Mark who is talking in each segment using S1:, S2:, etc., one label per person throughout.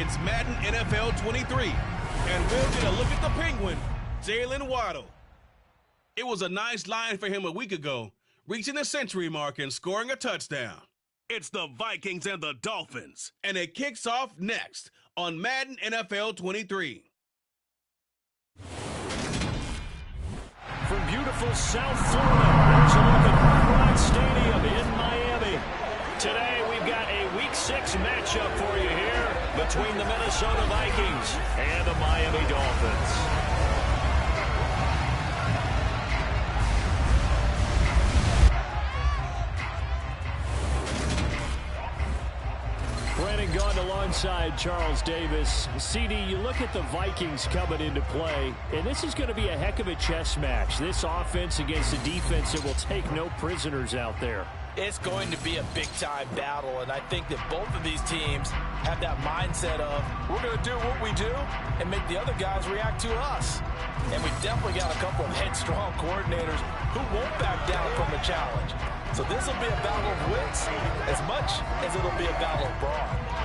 S1: It's Madden NFL 23, and we'll get a look at the Penguin, Jalen Waddle. It was a nice line for him a week ago, reaching the century mark and scoring a touchdown. It's the Vikings and the Dolphins, and it kicks off next on Madden NFL 23.
S2: From beautiful South Florida, there's a look at Hard Rock Stadium in Miami. Today, we've got a Week 6 matchup for you here between the Minnesota Vikings and the Miami Dolphins. Brandon Gaudin alongside Charles Davis. CD, you look at the Vikings coming into play, and this is going to be a heck of a chess match. This offense against a defense that will take no prisoners out there.
S3: It's going to be a big-time battle, and I think that both of these teams have that mindset of we're going to do what we do and make the other guys react to us. And we've definitely got a couple of headstrong coordinators who won't back down from the challenge. So this will be a battle of wits as much as it'll be a battle of brawn.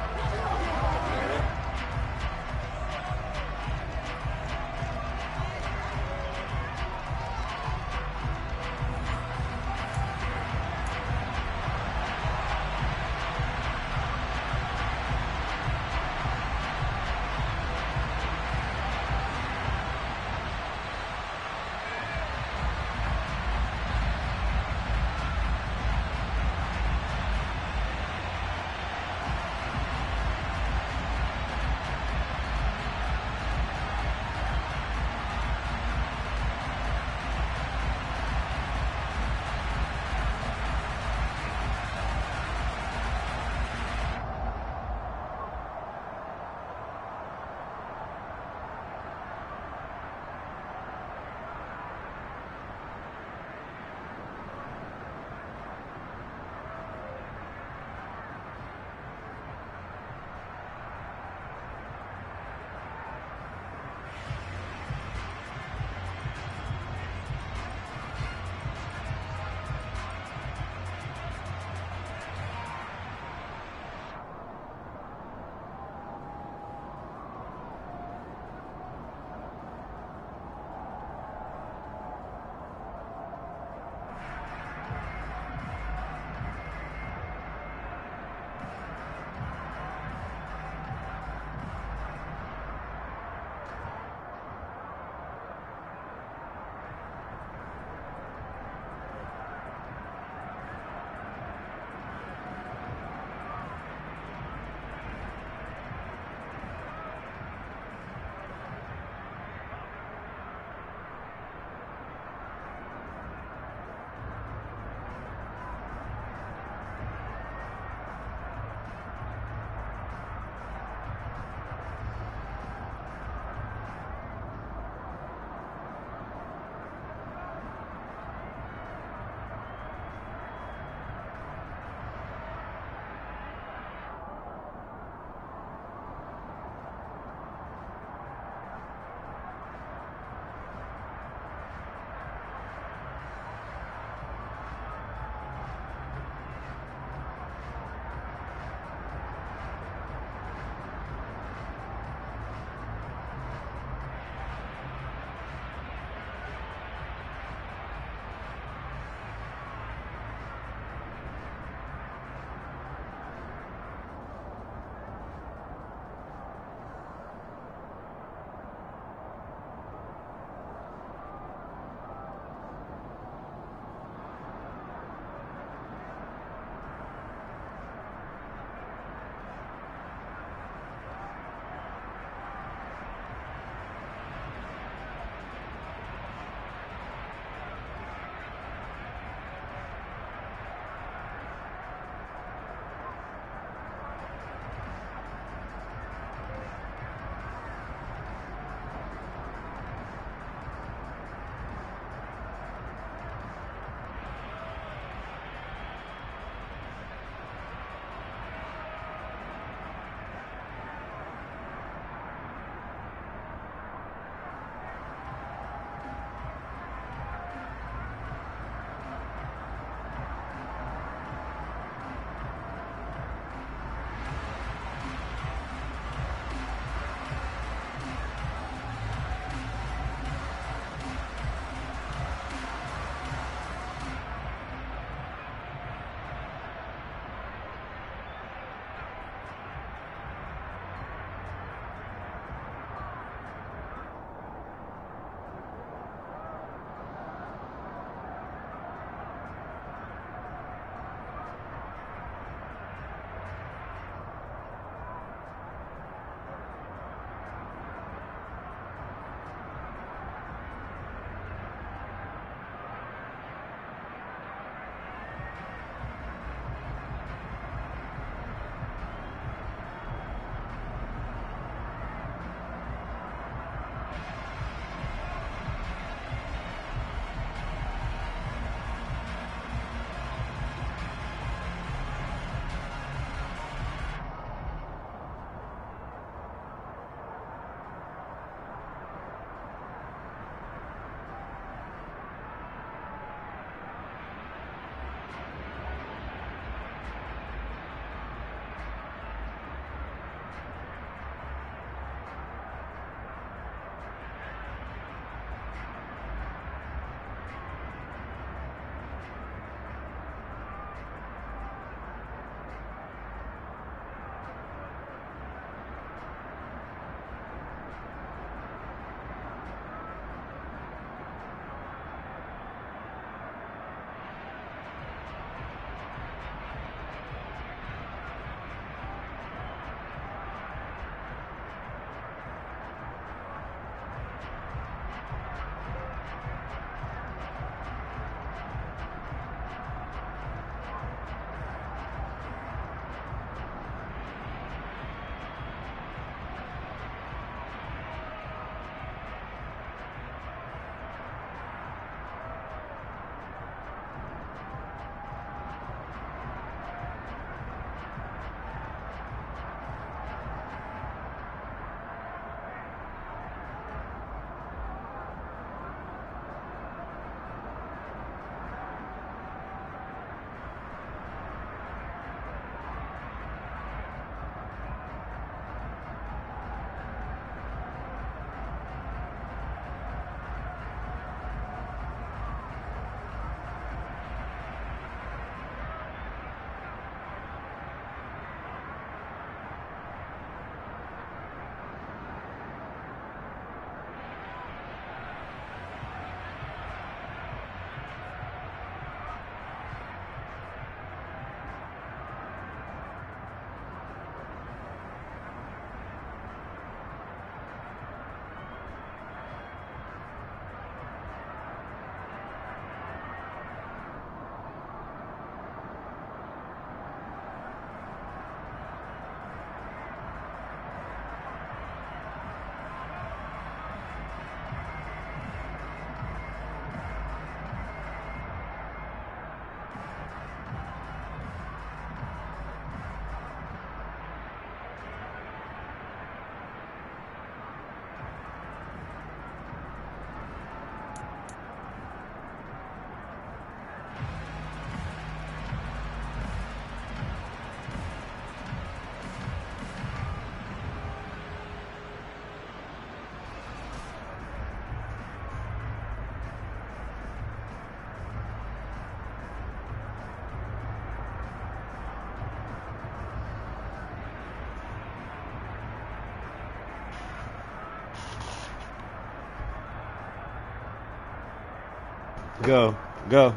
S4: Go. Go.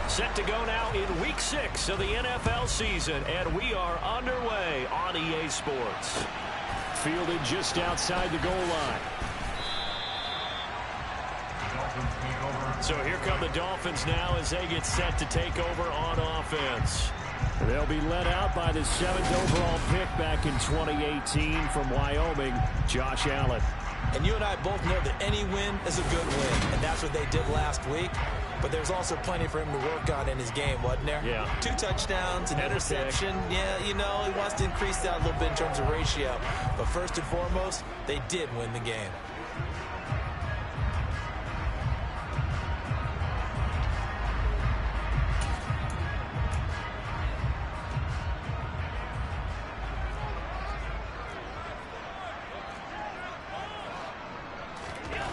S2: Set to go now in Week 6 of the NFL season, and we are underway on EA Sports. Fielded just outside the goal line. So here come the Dolphins now as they get set to take over on offense. They'll be led out by the 7th overall pick back in 2018 from Wyoming, Josh Allen.
S3: And you and I both know that any win is a good win, and that's what they did last week. But there's also plenty for him to work on in his game, wasn't there?
S2: Yeah.
S3: 2 touchdowns, an interception. Yeah, you know, he wants to increase that a little bit in terms of ratio. But first and foremost, they did win the game.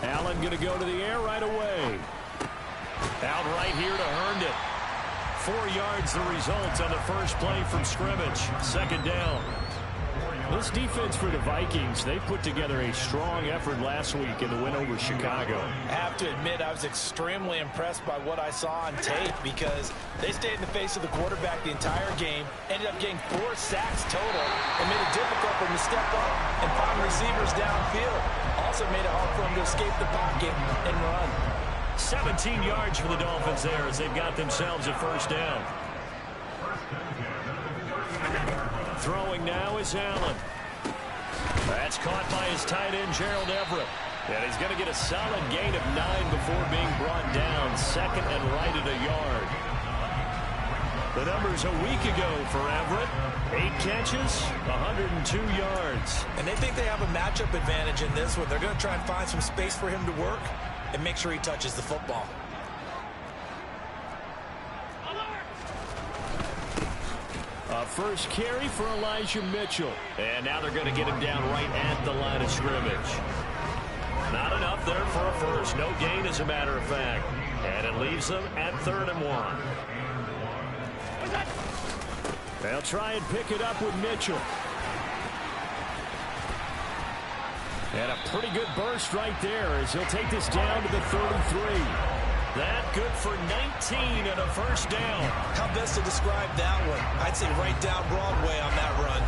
S2: Allen going to go to the air right away. Out right here to Herndon. 4 yards the result on the first play from scrimmage. 2nd down. This defense for the Vikings, they put together a strong effort last week in the win over Chicago.
S3: I have to admit, I was extremely impressed by what I saw on tape because they stayed in the face of the quarterback the entire game, ended up getting 4 sacks total, and made it difficult for him to step up and find receivers downfield. Also made it hard for him to escape the pocket and run.
S2: 17 yards for the Dolphins there as they've got themselves a first down. Throwing now is Allen. That's caught by his tight end, Gerald Everett. And he's going to get a solid gain of 9 before being brought down. 2nd and right at a yard. The numbers a week ago for Everett. 8 catches, 102 yards.
S3: And they think they have a matchup advantage in this one. They're going to try and find some space for him to work and make sure he touches the football.
S2: First carry for Elijah Mitchell. And now they're going to get him down right at the line of scrimmage. Not enough there for a first. No gain, as a matter of fact. And it leaves them at 3rd and 1. They'll try and pick it up with Mitchell. And a pretty good burst right there as he'll take this down to the 33. That good for 19 and a first down.
S3: How best to describe that one? I'd say right down Broadway on that run.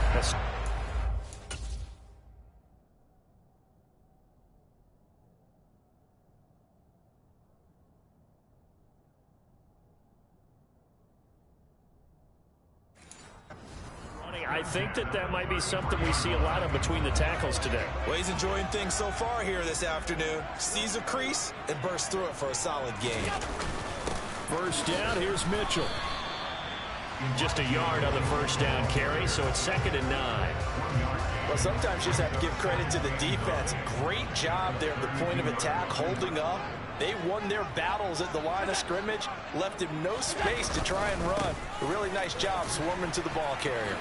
S2: I think that might be something we see a lot of between the tackles today.
S3: Well, he's enjoying things so far here this afternoon. Sees a crease and bursts through it for a solid gain.
S2: First down, here's Mitchell. Just a yard on the first down carry, so it's 2nd and 9.
S3: Well, sometimes you just have to give credit to the defense. Great job there at the point of attack, holding up. They won their battles at the line of scrimmage, left him no space to try and run. A really nice job swarming to the ball carrier.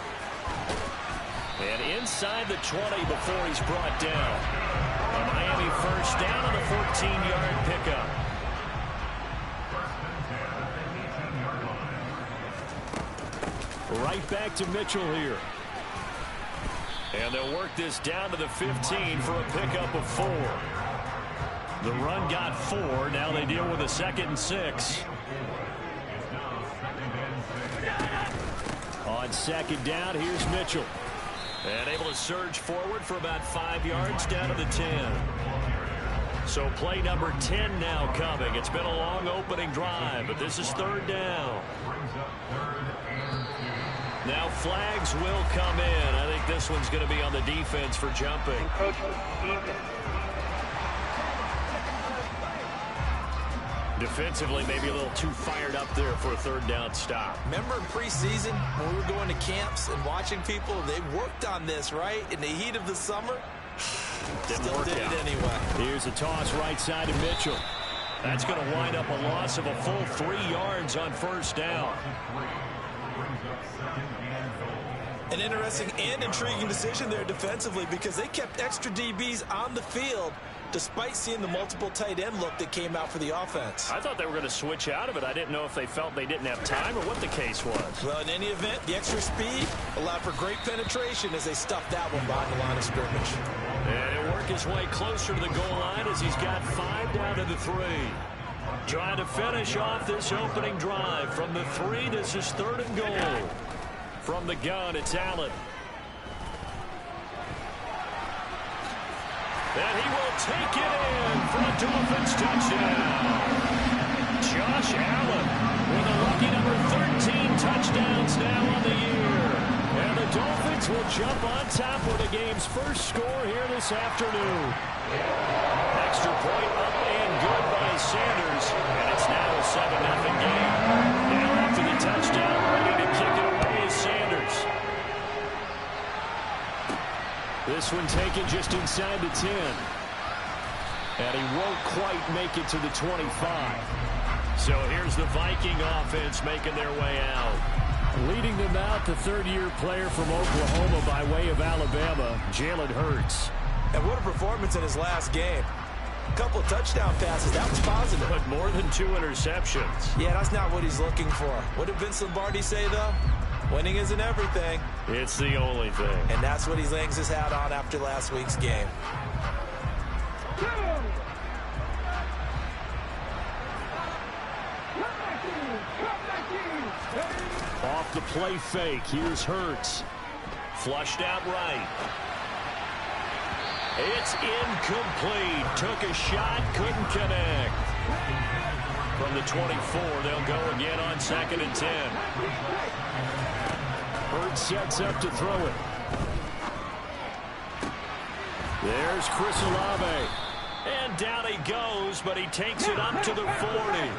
S2: And inside the 20 before he's brought down. A Miami first down on a 14-yard pickup. Right back to Mitchell here. And they'll work this down to the 15 for a pickup of 4. The run got 4. Now they deal with a 2nd and 6. On 2nd down, here's Mitchell. And able to surge forward for about 5 yards down to the 10. So play number 10 now coming. It's been a long opening drive, but this is 3rd down. Now flags will come in. I think this one's going to be on the defense for jumping. Defensively, maybe a little too fired up there for a third down stop.
S3: Remember in preseason when we were going to camps and watching people, they worked on this, right? In the heat of the summer, still did it anyway.
S2: Here's a toss right side to Mitchell. That's going to wind up a loss of a full 3 yards on first down.
S3: An interesting and intriguing decision there defensively because they kept extra DBs on the field despite seeing the multiple tight end look that came out for the offense.
S2: I thought they were going to switch out of it. I didn't know if they felt they didn't have time or what the case was.
S3: Well, in any event, the extra speed allowed for great penetration as they stuffed that one behind the line of scrimmage.
S2: And he'll work his way closer to the goal line as he's got 5 down to the 3. Trying to finish off this opening drive from the 3. This is 3rd and goal. From the gun, it's Allen. And he will take it in for a Dolphins touchdown. Josh Allen with a lucky number 13 touchdowns now on the year. And the Dolphins will jump on top with the game's first score here this afternoon. Extra point up and good by Sanders. And it's now a 7-0 game. Now after the touchdown, ready to kick it away is Sanders. This one taken just inside the 10. And he won't quite make it to the 25. So here's the Viking offense making their way out. Leading them out, the 3rd-year player from Oklahoma by way of Alabama, Jalen Hurts.
S3: And what a performance in his last game. A couple of touchdown passes, that was positive.
S2: But more than 2 interceptions.
S3: Yeah, that's not what he's looking for. What did Vince Lombardi say, though? Winning isn't everything.
S2: It's the only thing.
S3: And that's what he hangs his hat on after last week's game.
S2: Off the play fake, here's Hurts. Flushed out right. It's incomplete. Took a shot, couldn't connect. From the 24, they'll go again on 2nd and 10. Hurts sets up to throw it. There's Chris Olave. And down he goes, but he takes it up to the 40.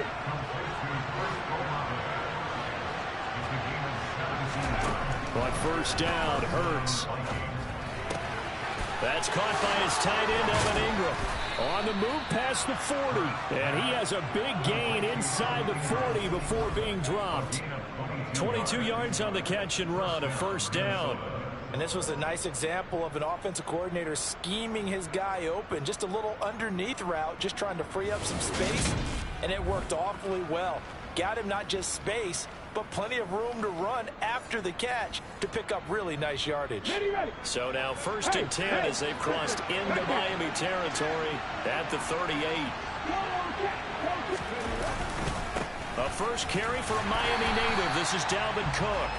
S2: On first down, Hurts. That's caught by his tight end, Evan Ingram. On the move past the 40. And he has a big gain inside the 40 before being dropped. 22 yards on the catch and run, a first down.
S3: And this was a nice example of an offensive coordinator scheming his guy open. Just a little underneath route, just trying to free up some space. And it worked awfully well. Got him not just space, but plenty of room to run after the catch to pick up really nice yardage.
S2: So now 1st and 10 as they've crossed into Miami territory at the 38. A first carry for a Miami native. This is Dalvin Cook.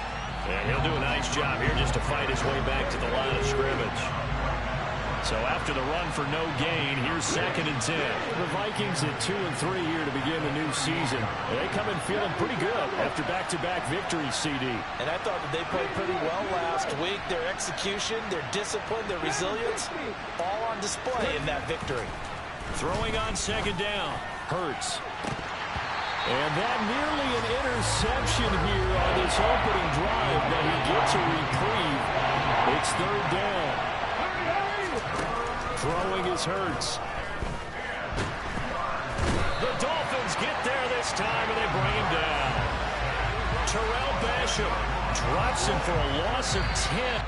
S2: And he'll do a nice job here just to fight his way back to the line of scrimmage. So after the run for no gain, here's 2nd and 10. The Vikings at 2 and 3 here to begin the new season. They come in feeling pretty good after back-to-back victories, CD.
S3: And I thought that they played pretty well last week. Their execution, their discipline, their resilience, all on display in that victory.
S2: Throwing on 2nd down, Hurts. And that nearly an interception here on this opening drive, but he gets a reprieve. It's 3rd down. Throwing is Hurts. The Dolphins get there this time, and they bring him down. Terrell Basham drops him for a loss of 10.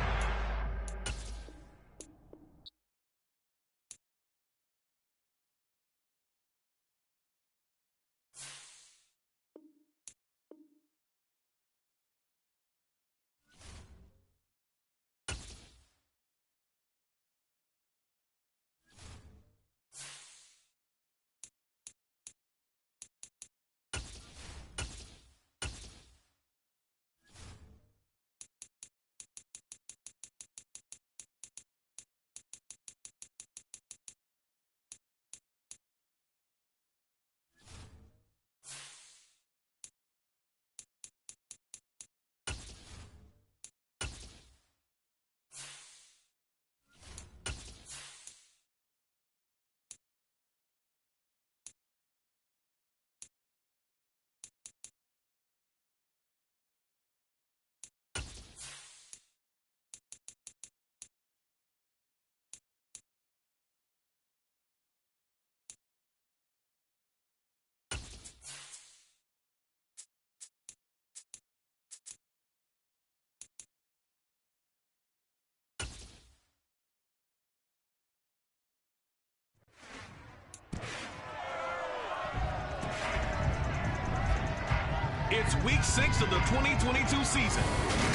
S1: It's week 6 of the 2022 season,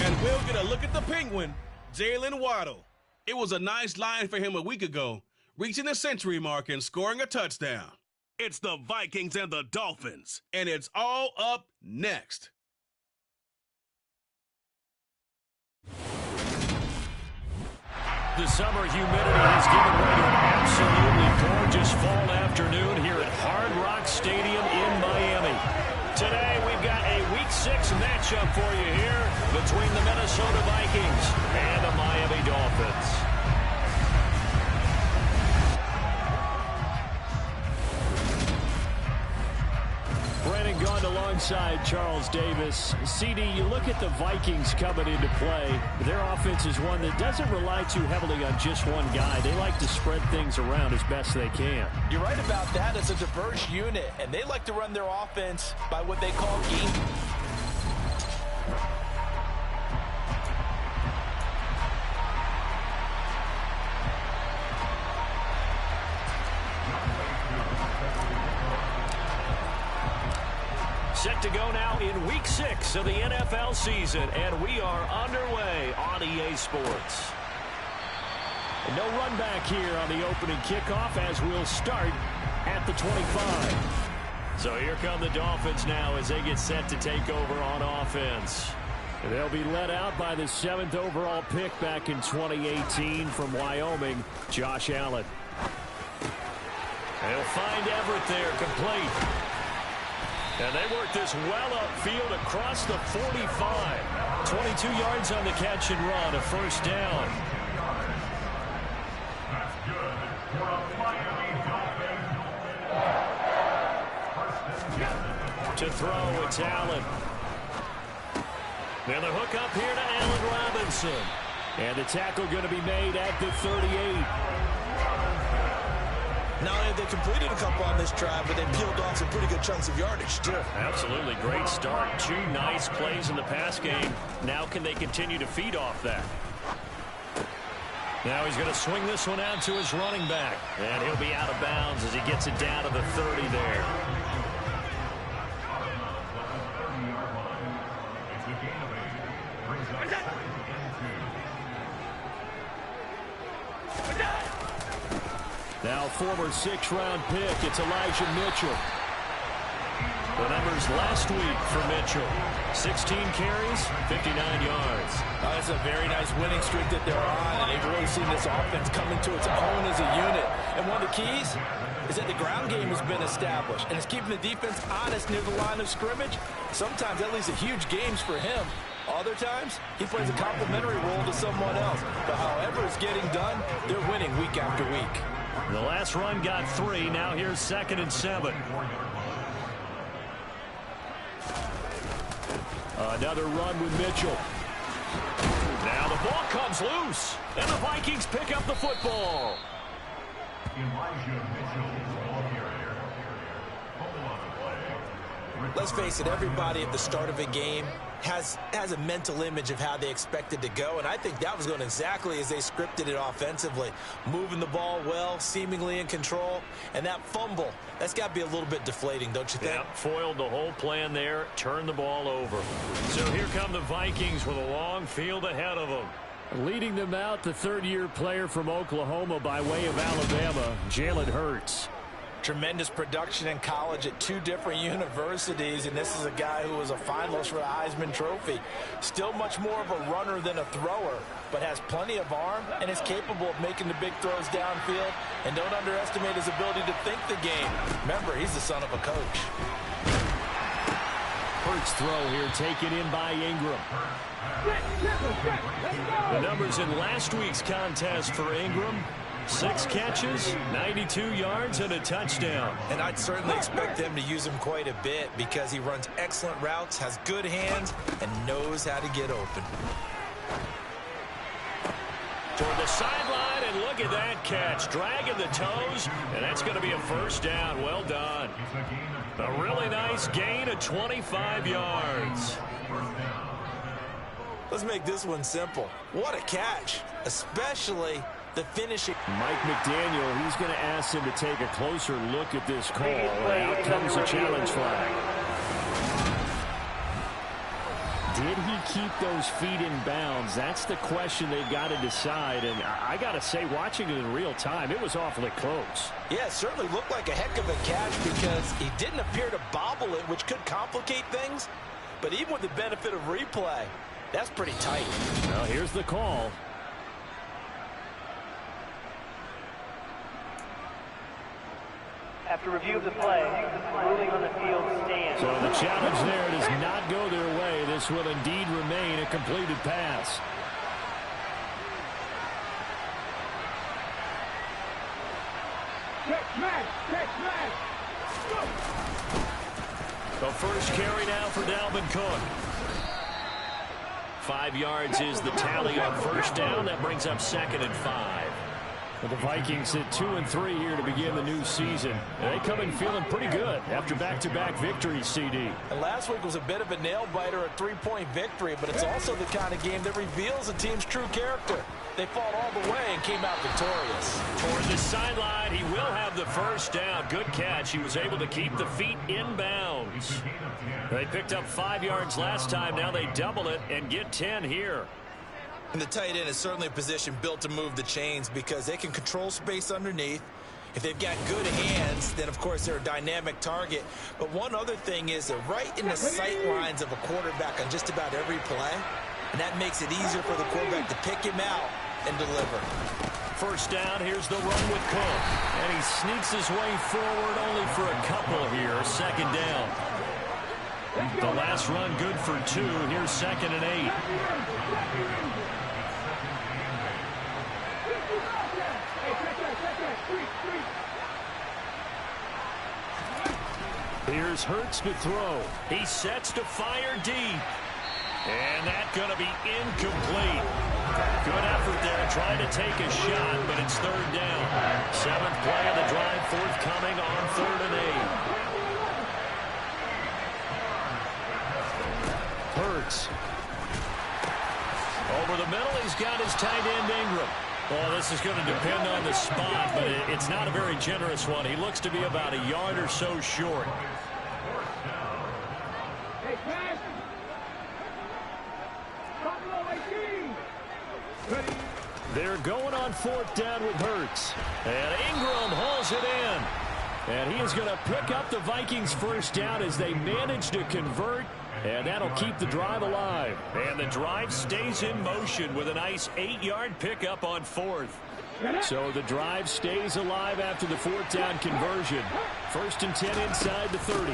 S1: and we'll get a look at the Penguin, Jalen Waddle. It was a nice line for him a week ago, reaching the century mark and scoring a touchdown. It's the Vikings and the Dolphins, and it's all up next.
S2: The summer humidity has given way to an absolutely gorgeous fall afternoon here at Hard Rock Stadium in Miami. Today, we've got a Week 6 matchup for you here between the Minnesota Vikings and the Miami Dolphins. Brandon Gaughan alongside Charles Davis. CD, you look at the Vikings coming into play. Their offense is one that doesn't rely too heavily on just one guy. They like to spread things around as best they can.
S3: You're right about that. It's a diverse unit, and they like to run their offense by what they call game.
S2: Set to go now in Week 6 of the NFL season, and we are underway on EA Sports. And no run back here on the opening kickoff as we'll start at the 25. So here come the Dolphins now as they get set to take over on offense. And they'll be led out by the 7th overall pick back in 2018 from Wyoming, Josh Allen. They'll find Everett there, complete. And they work this well upfield across the 45. 22 yards on the catch and run, a first down. To throw, it's Allen. And the hook up here to Allen Robinson. And the tackle going to be made at the 38.
S3: Not only have they completed a couple on this drive, but they peeled off some pretty good chunks of yardage, too.
S2: Absolutely. Great start. 2 nice plays in the pass game. Now can they continue to feed off that? Now he's going to swing this one out to his running back. And he'll be out of bounds as he gets it down to the 30 there. Now former 6th-round pick, it's Elijah Mitchell. The numbers last week for Mitchell. 16 carries, 59 yards.
S3: That's a very nice winning streak that they're on, and they've really seen this offense come into its own as a unit. And one of the keys is that the ground game has been established, and it's keeping the defense honest near the line of scrimmage. Sometimes that leads to huge games for him. Other times, he plays a complementary role to someone else. But however it's getting done, they're winning week after week.
S2: The last run got 3. Now here's 2nd and 7. Another run with Mitchell. Now the ball comes loose, and the Vikings pick up the football.
S3: Let's face it, everybody at the start of a game has a mental image of how they expect it to go, and I think that was going exactly as they scripted it offensively. Moving the ball well, seemingly in control, and that fumble, that's got to be a little bit deflating, don't you think?
S2: Yeah, foiled the whole plan there, turned the ball over. So here come the Vikings with a long field ahead of them. Leading them out, the 3rd-year player from Oklahoma by way of Alabama, Jalen Hurts.
S3: Tremendous production in college at 2 different universities, and this is a guy who was a finalist for the Heisman Trophy. Still much more of a runner than a thrower, but has plenty of arm and is capable of making the big throws downfield. And don't underestimate his ability to think the game. Remember, he's the son of a coach.
S2: Hurts throw here taken in by Ingram. The numbers in last week's contest for Ingram: 6 catches, 92 yards, and a touchdown.
S3: And I'd certainly expect them to use him quite a bit because he runs excellent routes, has good hands, and knows how to get open.
S2: Toward the sideline, and look at that catch. Dragging the toes, and that's going to be a first down. Well done. A really nice gain of 25 yards.
S3: Let's make this one simple. What a catch, especially the finishing.
S2: Mike McDaniel, he's going to ask him to take a closer look at this call. And out comes the challenge flag. did he keep those feet in bounds? That's the question they've got to decide. And I got to say, watching it in real time, it was awfully close.
S3: Yeah, it certainly looked like a heck of a catch because he didn't appear to bobble it, which could complicate things. But even with the benefit of replay, that's pretty tight.
S2: Well, here's the call.
S4: After review of the play, the ruling on the field stands.
S2: So the challenge there does not go their way. This will indeed remain a completed pass. The first carry now for Dalvin Cook. 5 yards is the tally on first down. That brings up 2nd and 5. But the Vikings at 2-3 here to begin the new season. They come in feeling pretty good after back-to-back victories, CD.
S3: And last week was a bit of a nail-biter, a 3-point victory, but it's also the kind of game that reveals a team's true character. They fought all the way and came out victorious.
S2: Toward the sideline, he will have the first down. Good catch. He was able to keep the feet in bounds. They picked up 5 yards last time. Now they double it and get 10 here.
S3: And the tight end is certainly a position built to move the chains because they can control space underneath. If they've got good hands, then, of course, they're a dynamic target. But one other thing is they're right in the sight lines of a quarterback on just about every play. And that makes it easier for the quarterback to pick him out and deliver.
S2: First down, here's the run with Cook. And he sneaks his way forward only for a couple here. 2nd down. The last run good for 2. Here's 2nd and 8. Here's Hurts to throw. He sets to fire deep. And that's going to be incomplete. Good effort there, trying to take a shot, but it's 3rd down. 7th play of the drive forthcoming on 3rd and 8. Hurts. Over the middle, he's got his tight end Ingram. Well, this is going to depend on the spot, but it's not a very generous one. He looks to be about a yard or so short. They're going on 4th down with Hurts. And Ingram hauls it in. And he is going to pick up the Vikings' first down as they manage to convert. And that'll keep the drive alive. And the drive stays in motion with a nice 8-yard pickup on 4th. So the drive stays alive after the 4th down conversion. 1st and 10 inside the 30.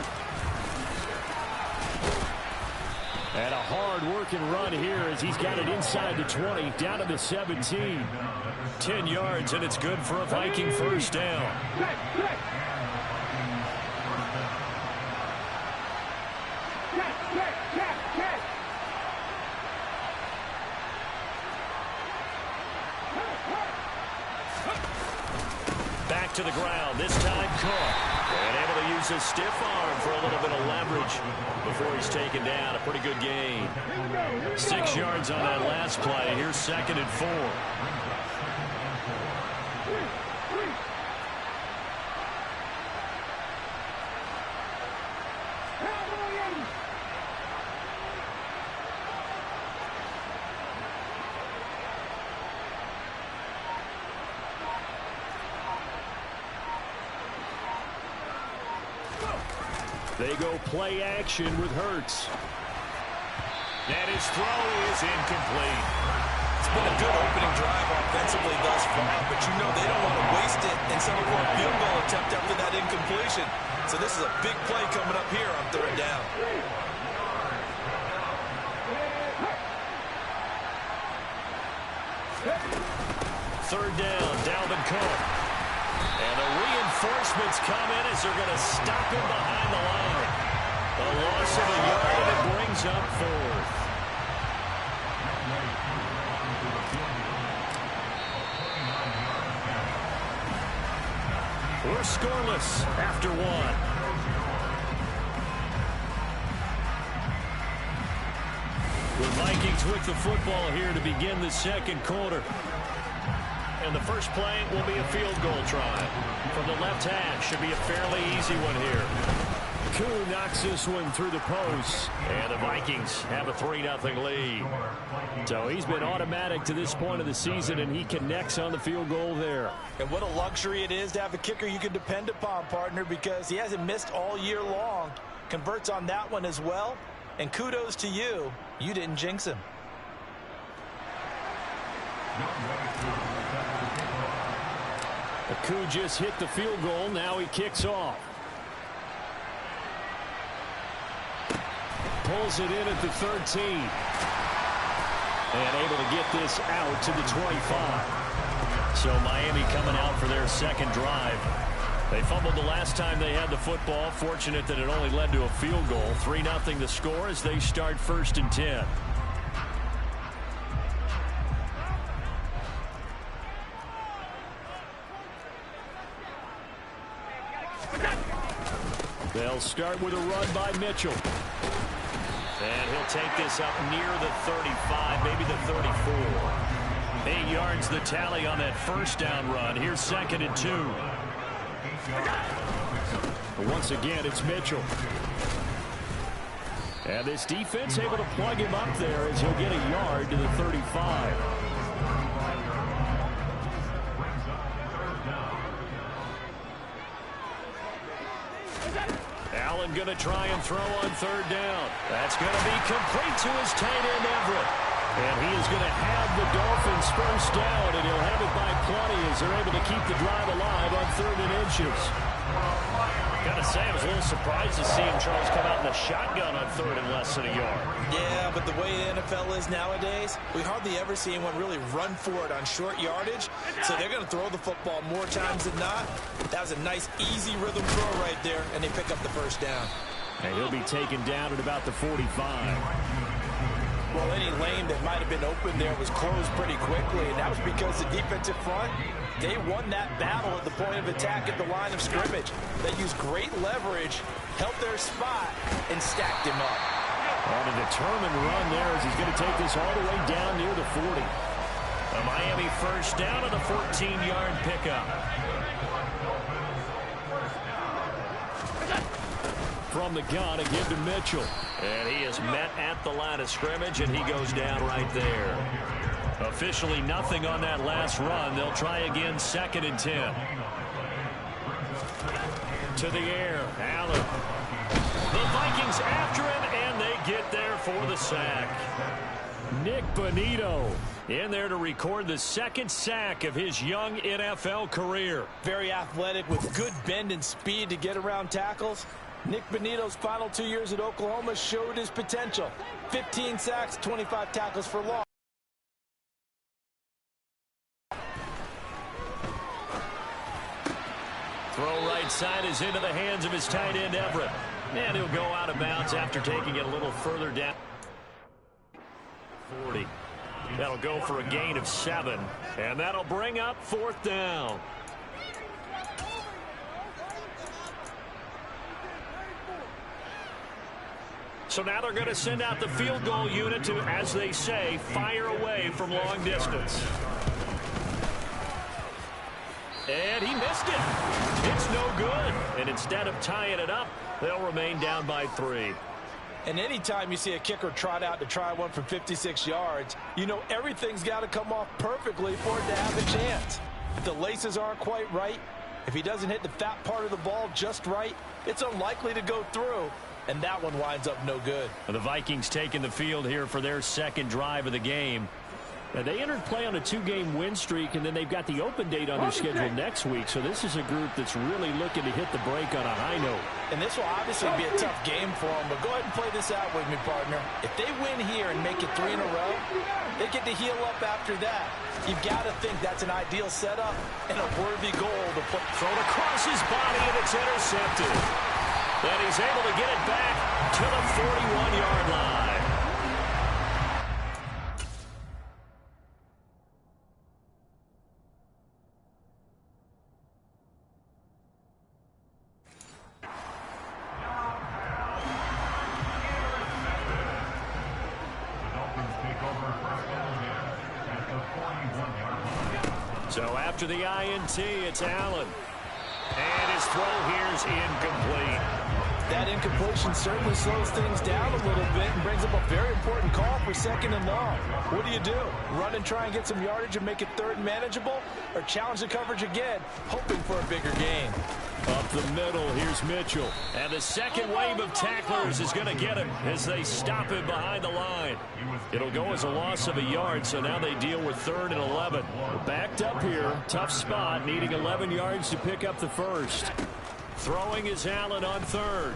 S2: And a hard-working run here as he's got it inside the 20, down to the 17. 10 yards, and it's good for a Viking first down. Back to the ground, this time Cook. And able to use his stiff arm for a little bit of leverage before he's taken down. A pretty good gain. 6 yards on that last play. Here's 2nd and 4. They go play action with Hurts. And his throw is incomplete.
S3: It's been a good opening drive offensively thus far, but you know they don't want to waste it and settle for a field goal attempt after that incompletion. So this is a big play coming up here on 3rd down.
S2: Third down, Dalvin Cook. And the reinforcements come in as they're going to stop him behind the line. A loss of a yard, and it brings up 4th. We're scoreless after 1. The Vikings with the football here to begin the 2nd quarter. And the first play will be a field goal try. From the left hash, should be a fairly easy one here. Koo knocks this one through the post. And the Vikings have a 3-0 lead. So he's been automatic to this point of the season, and he connects on the field goal there.
S3: And what a luxury it is to have a kicker you can depend upon, partner, because he hasn't missed all year long. Converts on that one as well. And kudos to you. You didn't jinx him.
S2: Koo just hit the field goal. Now he kicks off. Pulls it in at the 13. And able to get this out to the 25. So Miami coming out for their second drive. They fumbled the last time they had the football. Fortunate that it only led to a field goal. 3-0 the score as they start 1st and 10. They'll start with a run by Mitchell. And he'll take this up near the 35, maybe the 34. 8 yards the tally on that first down run. Here's 2nd and 2. But once again, it's Mitchell. And this defense able to plug him up there as he'll get a yard to the 35. Allen going to try and throw on 3rd down. That's going to be complete to his tight end, Everett. And he is going to have the Dolphins first down, and he'll have it by plenty as they're able to keep the drive alive on 3rd and inches. Got to say, I was a little surprised to see him, Charles, come out in a shotgun on 3rd and less than a yard.
S3: Yeah, but the way the NFL is nowadays, we hardly ever see anyone really run for it on short yardage. So they're going to throw the football more times than not. That was a nice, easy rhythm throw right there, and they pick up the first down.
S2: And he'll be taken down at about the 45.
S3: Well, any lane that might have been open there was closed pretty quickly, and that was because the defensive front, they won that battle at the point of attack at the line of scrimmage. They used great leverage, held their spot, and stacked him up.
S2: On a determined run there as he's going to take this all the way down near the 40. A Miami first down on a 14-yard pickup. From the gun, again to Mitchell. And he is met at the line of scrimmage, and he goes down right there. Officially nothing on that last run. They'll try again, 2nd and 10. To the air, Allen. The Vikings after him, and they get there for the sack. Nick Bonito in there to record the 2nd sack of his young NFL career.
S3: Very athletic with good bend and speed to get around tackles. Nick Bonito's final 2 years at Oklahoma showed his potential. 15 sacks, 25 tackles for loss.
S2: Throw right side is into the hands of his tight end, Everett. And he'll go out of bounds after taking it a little further down. 40. That'll go for a gain of 7. And that'll bring up 4th down. So now they're going to send out the field goal unit to, as they say, fire away from long distance. And he missed it. It's no good. And instead of tying it up, they'll remain down by 3.
S3: And anytime you see a kicker trot out to try one from 56 yards, you know everything's got to come off perfectly for it to have a chance. If the laces aren't quite right, if he doesn't hit the fat part of the ball just right, it's unlikely to go through. And that one winds up no good.
S2: The Vikings taking the field here for their 2nd drive of the game. They entered play on a 2-game win streak, and then they've got the open date on their schedule next week. So this is a group that's really looking to hit the break on a high note.
S3: And this will obviously be a tough game for them, but go ahead and play this out with me, partner. If they win here and make it 3 in a row, they get to heal up after that. You've got to think that's an ideal setup and a worthy goal to put.
S2: Thrown across his body, and it's intercepted. And he's able to get it back to the 41-yard line. So after the INT, it's Allen. And his throw here is incomplete.
S3: That incompletion certainly slows things down a little bit and brings up a very important call for 2nd and long. What do? Run and try and get some yardage and make it 3rd and manageable, or challenge the coverage again, hoping for a bigger gain?
S2: Up the middle, here's Mitchell. And the second wave of tacklers is going to get him as they stop him behind the line. It'll go as a loss of a yard, so now they deal with 3rd and 11. Backed up here, tough spot, needing 11 yards to pick up the first. Throwing is Allen on 3rd.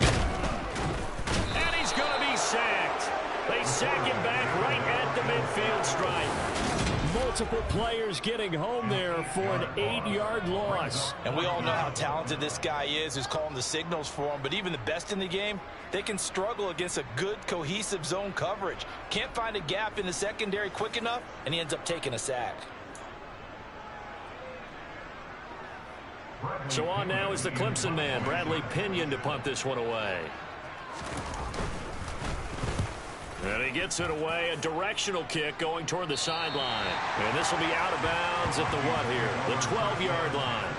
S2: And he's going to be sacked. They sack him back right at the midfield stripe. Multiple players getting home there for an 8-yard loss.
S3: And we all know how talented this guy is who's calling the signals for him, but even the best in the game, they can struggle against a good, cohesive zone coverage. Can't find a gap in the secondary quick enough, and he ends up taking a sack.
S2: So on now is the Clemson man, Bradley Pinion, to punt this one away. And he gets it away, a directional kick going toward the sideline. And this will be out of bounds at the what here? The 12-yard line.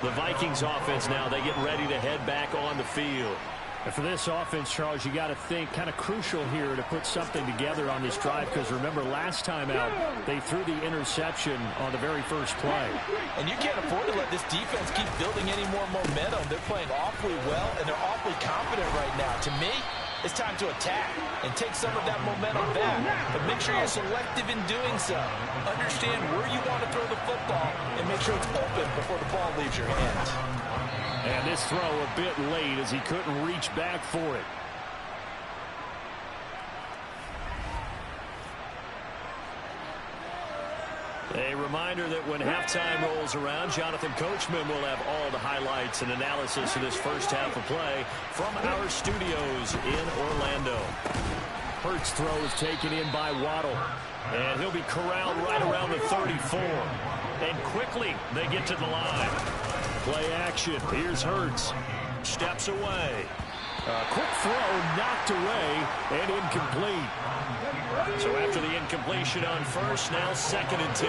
S2: The Vikings offense now, they get ready to head back on the field.
S5: And for this offense, Charles, you got to think kind of crucial here to put something together on this drive, because remember last time out they threw the interception on the very first play.
S3: And you can't afford to let this defense keep building any more momentum. They're playing awfully well, and they're awfully confident right now. To me, it's time to attack and take some of that momentum back, but make sure you're selective in doing so. Understand where you want to throw the football and make sure it's open before the ball leaves your hands.
S2: And this throw a bit late as he couldn't reach back for it. A reminder that when halftime rolls around, Jonathan Coachman will have all the highlights and analysis of this first half of play from our studios in Orlando.
S5: Hurts' throw is taken in by Waddle.
S2: And he'll be corralled right around the 34. And quickly they get to the line. Play action. Here's Hurts. Steps away.
S5: Quick throw knocked away and incomplete.
S2: So after the incompletion on first, now 2nd and 10.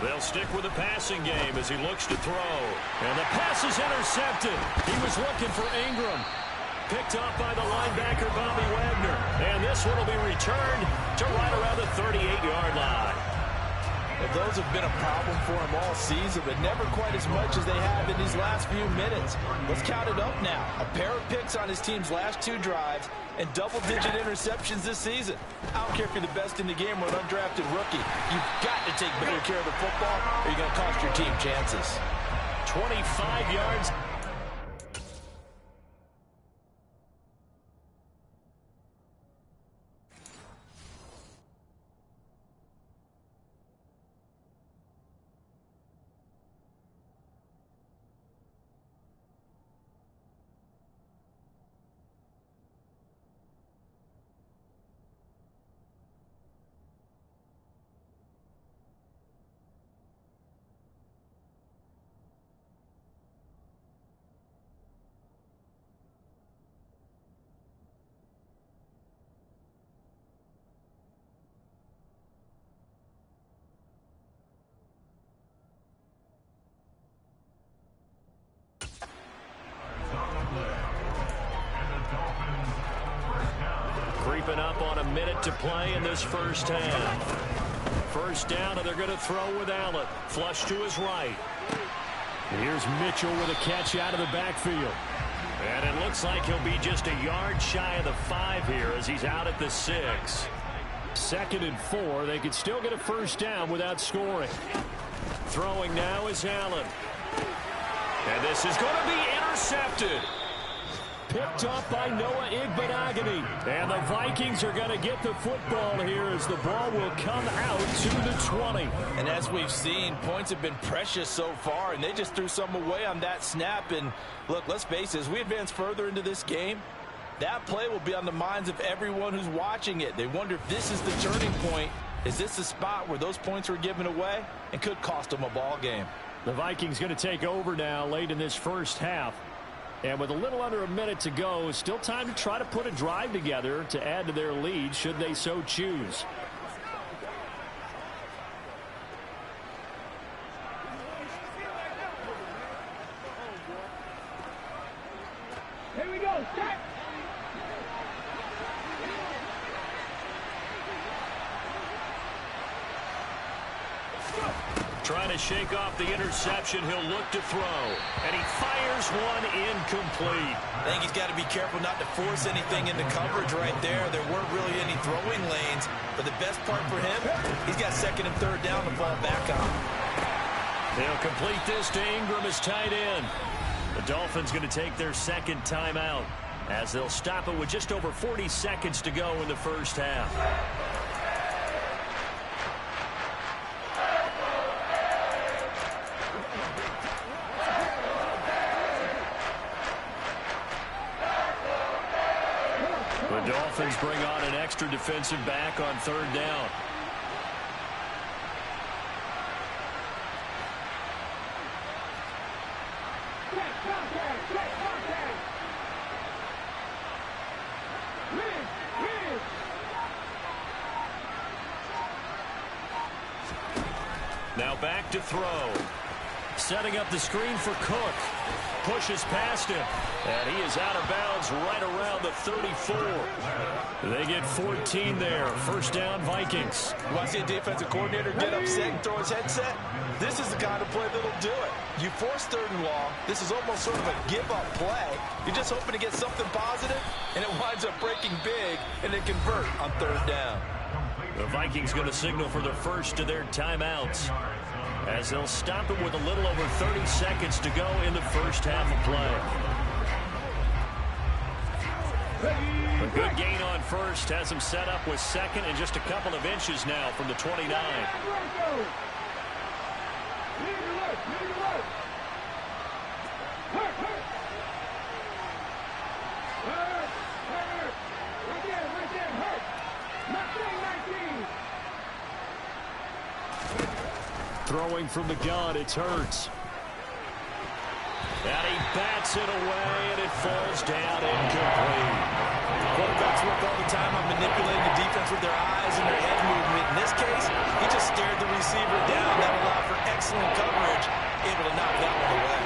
S2: They'll stick with the passing game as he looks to throw. And the pass is intercepted. He was looking for Ingram. Picked up by the linebacker, Bobby Wagner. And this one will be returned to right around the 38-yard line.
S3: Well, those have been a problem for him all season, but never quite as much as they have in these last few minutes. Let's count it up now. A pair of picks on his team's last 2 drives and double-digit interceptions this season. I don't care if you're the best in the game or an undrafted rookie. You've got to take better care of the football or you're going to cost your team chances.
S2: 25 yards. Creeping up on a minute to play in this first half. First down, and they're going to throw with Allen. Flush to his right.
S5: Here's Mitchell with a catch out of the backfield.
S2: And it looks like he'll be just a yard shy of the 5 here as he's out at the 6.
S5: 2nd and 4. They could still get a first down without scoring.
S2: Throwing now is Allen. And this is going to be intercepted.
S5: Picked up by Noah Igbenogany. And the Vikings are going to get the football here as the ball will come out to the 20.
S3: And as we've seen, points have been precious so far, and they just threw some away on that snap. And look, let's face it, as we advance further into this game, that play will be on the minds of everyone who's watching it. They wonder if this is the turning point. Is this the spot where those points were given away and could cost them a ball game?
S5: The Vikings going to take over now late in this first half. And with a little under a minute to go, still time to try to put a drive together to add to their lead should they so choose. Trying to shake off the interception, he'll look to throw. And he fires one incomplete.
S3: I think he's got to be careful not to force anything into coverage right there. There weren't really any throwing lanes. But the best part for him, he's got second and third down to fall back on.
S5: They'll complete this to Ingram as tight end. The Dolphins going to take their second timeout as they'll stop it with just over 40 seconds to go in the first half. The Dolphins bring on an extra defensive back on third down. Now back to throw. Setting up the screen for Cook. Pushes past him. And he is out of bounds right around the 34. They get 14 there. First down, Vikings.
S3: You want to see a defensive coordinator get upset and throw his headset? This is the kind of play that'll do it. You force third and long. This is almost sort of a give-up play. You're just hoping to get something positive, and it winds up breaking big, and then convert on third down.
S5: The Vikings going to signal for the first of their timeouts as they'll stop it with a little over 30 seconds to go in the first half of play. A good gain on first has him set up with second and just a couple of inches now from the 29. Throwing from the gun, it's Hurts. And he bats it away, and it falls down incomplete.
S3: Quarterbacks work all the time on manipulating the defense with their eyes and their head movement. In this case, he just stared the receiver down. That allowed for excellent coverage, able to knock that one away.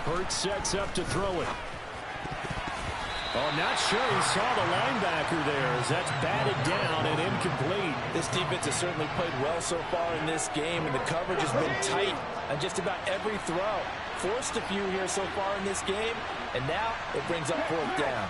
S5: Hurts sets up to throw it. Oh, not sure he saw the linebacker there as that's batted down and incomplete.
S3: This defense has certainly played well so far in this game, and the coverage has been tight on just about every throw. Forced a few here so far in this game, and now it brings up fourth down.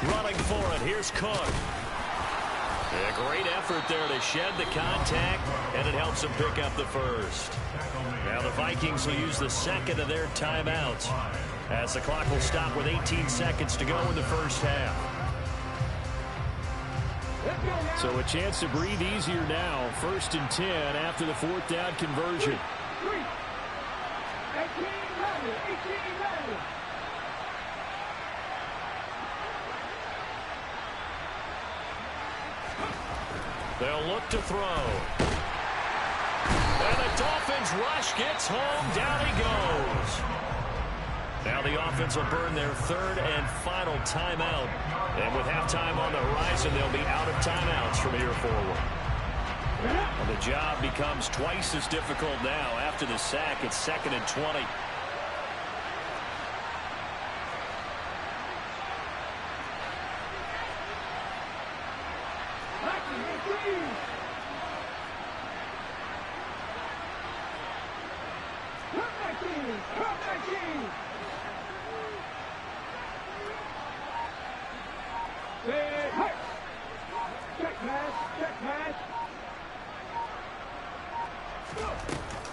S5: Running for it, here's Cook. A great effort there to shed the contact, and it helps him pick up the first. Now the Vikings will use the second of their timeouts as the clock will stop with 18 seconds to go in the first half. So a chance to breathe easier now. 1st and 10 after the fourth down conversion. They'll look to throw. And the Dolphins rush gets home. Down he goes. Now the offense will burn their third and final timeout. And with halftime on the horizon, they'll be out of timeouts from here forward. And the job becomes twice as difficult now after the sack. It's 2nd and 20.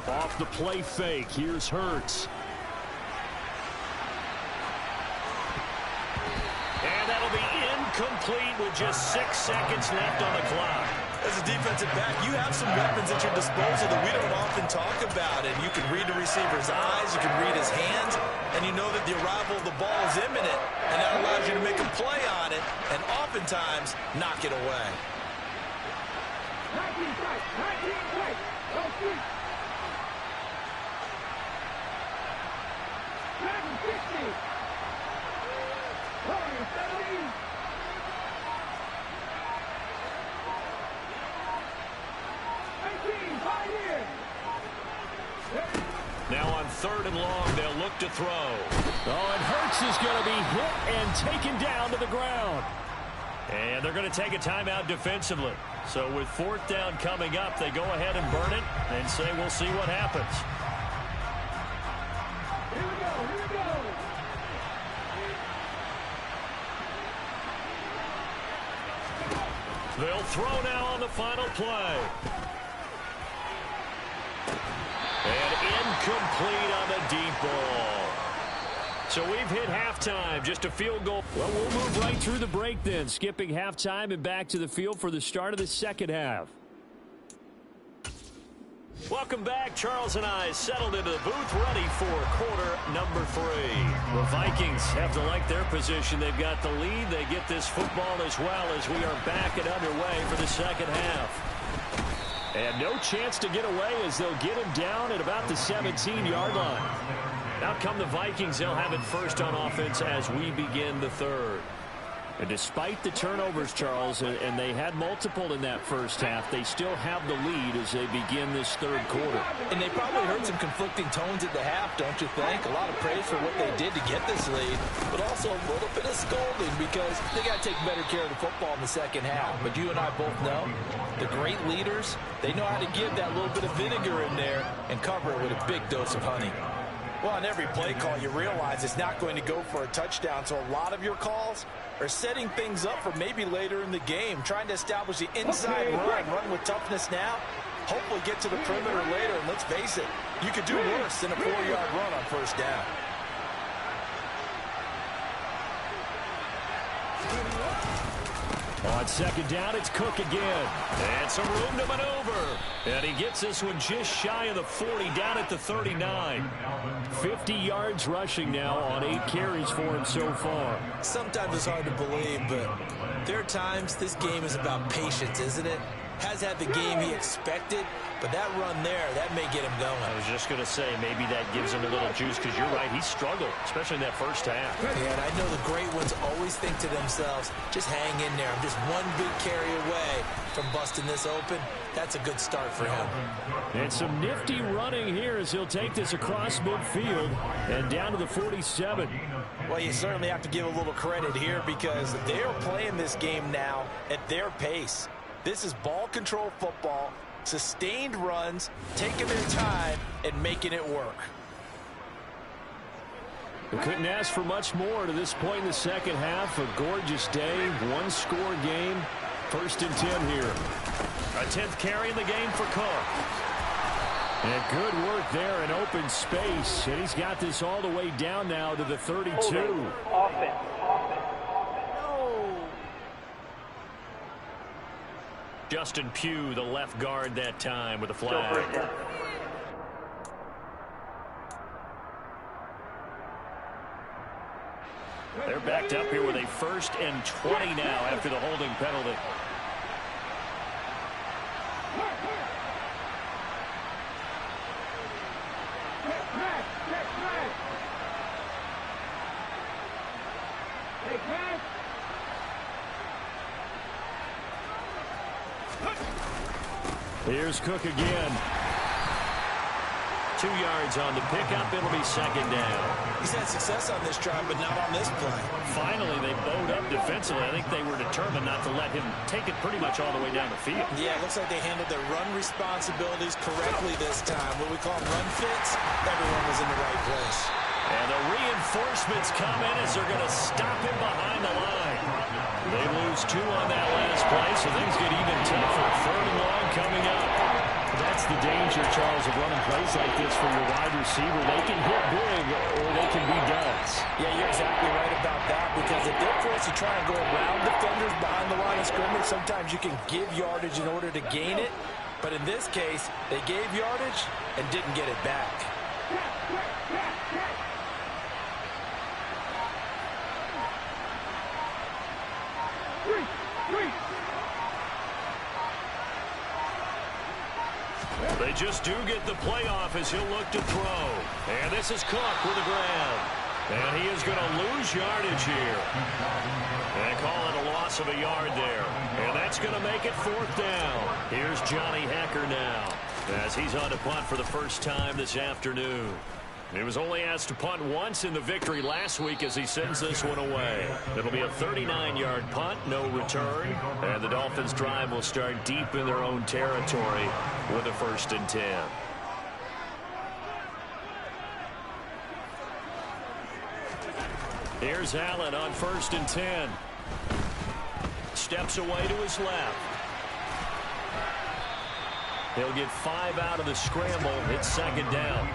S5: Off the play fake, here's Hurts. And that'll be incomplete with just 6 seconds left on the clock.
S3: As a defensive back, you have some weapons at your disposal that we don't often talk about. And you can read the receiver's eyes, you can read his hands, and you know that the arrival of the ball is imminent, and that allows you to make a play on it and oftentimes knock it away.
S2: Now on 3rd and long, they'll look to throw. Oh, and Hurts is going to be hit and taken down to the ground. And they're going to take a timeout defensively. So with 4th down coming up, they go ahead and burn it and say we'll see what happens.
S6: Here we go.
S2: They'll throw now on the final play. And incomplete on the deep ball. So we've hit halftime, just a field goal. Well, we'll move right through the break then, skipping halftime and back to the field for the start of the second half. Welcome back. Charles and I settled into the booth, ready for quarter number 3. The Vikings have to like their position. They've got the lead. They get this football as well as we are back and underway for the second half. And no chance to get away as they'll get him down at about the 17-yard line. Out come the Vikings. They'll have it first on offense as we begin the 3rd. And despite the turnovers, Charles, and they had multiple in that first half, they still have the lead as they begin this 3rd quarter.
S3: And they probably heard some conflicting tones at the half, don't you think? A lot of praise for what they did to get this lead, but also a little bit of scolding because they got to take better care of the football in the second half. But you and I both know the great leaders, they know how to give that little bit of vinegar in there and cover it with a big dose of honey. Well, on every play call, you realize it's not going to go for a touchdown, so a lot of your calls are setting things up for maybe later in the game, trying to establish the inside run with toughness now, hopefully get to the perimeter later, and let's face it, you could do worse than a 4-yard run on first down.
S2: On second down, it's Cook again. And some room to maneuver. And he gets this one just shy of the 40, down at the 39. 50 yards rushing now on 8 carries for him so far.
S3: Sometimes it's hard to believe, but there are times this game is about patience, isn't it? Has had the game he expected, but that run there, that may get him going.
S2: I was just going to say, maybe that gives him a little juice, because you're right, he struggled, especially in that first half.
S3: Yeah, and I know the great ones always think to themselves, just hang in there. I'm just one big carry away from busting this open. That's a good start for him.
S2: And some nifty running here as he'll take this across midfield and down to the 47.
S3: Well, you certainly have to give a little credit here because they're playing this game now at their pace. This is ball control football, sustained runs, taking their time, and making it work.
S2: We couldn't ask for much more to this point in the second half. A gorgeous day, one-score game. 1st and 10 here. A 10th carry in the game for Cook. And good work there in open space. And he's got this all the way down now to the 32.
S4: Offense.
S2: Justin Pugh, the left guard that time with a flag. They're backed up here with a 1st and 20 now after the holding penalty. Here's Cook again. 2 yards on the pickup. It'll be 2nd down.
S3: He's had success on this drive, but not on this play.
S2: Finally, they bowed up defensively. I think they were determined not to let him take it pretty much all the way down the field.
S3: Yeah, it looks like they handled their run responsibilities correctly this time. What we call run fits, everyone was in the right place.
S2: And the reinforcements come in as they're going to stop him behind the line. They lose 2 on that last play, so things get even tougher. 3rd and long coming up. That's the danger, Charles, of running plays like this for your wide receiver. They can hit big or they can be duds.
S3: Yeah, you're exactly right about that because if they're forced to try and go around defenders behind the line of scrimmage, sometimes you can give yardage in order to gain it. But in this case, they gave yardage and didn't get it back.
S5: They just do get the playoff as he'll look to throw. And this is Cook with a grab. And he is going to lose yardage here. And call it a loss of a yard there. And that's going to make it 4th down. Here's Johnny Hecker now, as he's on to punt for the first time this afternoon. He was only asked to punt once in the victory last week as he sends this one away. It'll be a 39-yard punt, no return. And the Dolphins' drive will start deep in their own territory with a 1st and 10. Here's Allen on 1st and 10. Steps away to his left. He'll get 5 out of the scramble. It's 2nd down.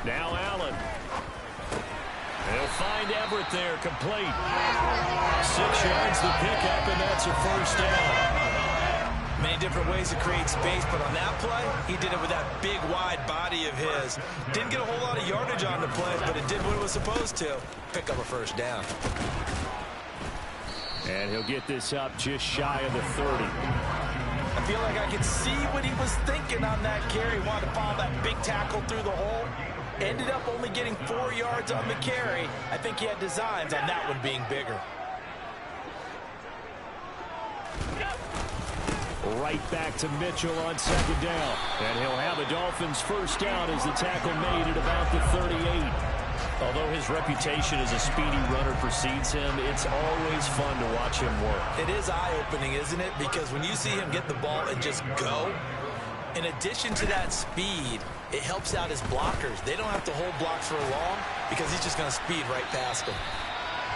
S5: Now Allen. He'll find Everett there, complete. 6 yards the pickup, and that's a 1st down.
S3: Many different ways to create space, but on that play, he did it with that big, wide body of his. Didn't get a whole lot of yardage on the play, but it did what it was supposed to. Pick up a 1st down.
S5: And he'll get this up just shy of the 30.
S3: I feel like I could see what he was thinking on that carry. He wanted to follow that big tackle through the hole. Ended up only getting 4 yards on the carry. I think he had designs on that one being bigger.
S5: Right back to Mitchell on 2nd down. And he'll have a Dolphins 1st down as the tackle made at about the 38. Although his reputation as a speedy runner precedes him, it's always fun to watch him work.
S3: It is eye-opening, isn't it? Because when you see him get the ball and just go, in addition to that speed, it helps out his blockers. They don't have to hold blocks for long because he's just going to speed right past them.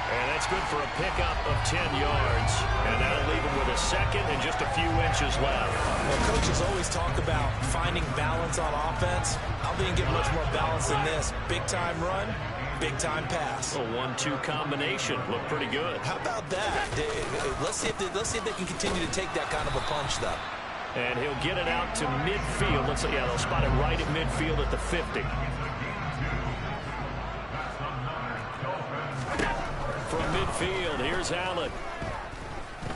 S5: And that's good for a pickup of 10 yards. And that'll leave him with a 2nd and just a few inches left.
S3: Well, coaches always talk about finding balance on offense. I don't think you get much more balance than this. Big-time run, big-time pass.
S5: A 1-2 combination. Looked pretty good.
S3: How about that? Let's see if they can continue to take that kind of a punch, though.
S5: And he'll get it out to midfield. Let's see, yeah, they'll spot it right at midfield at the 50. From midfield, here's Allen.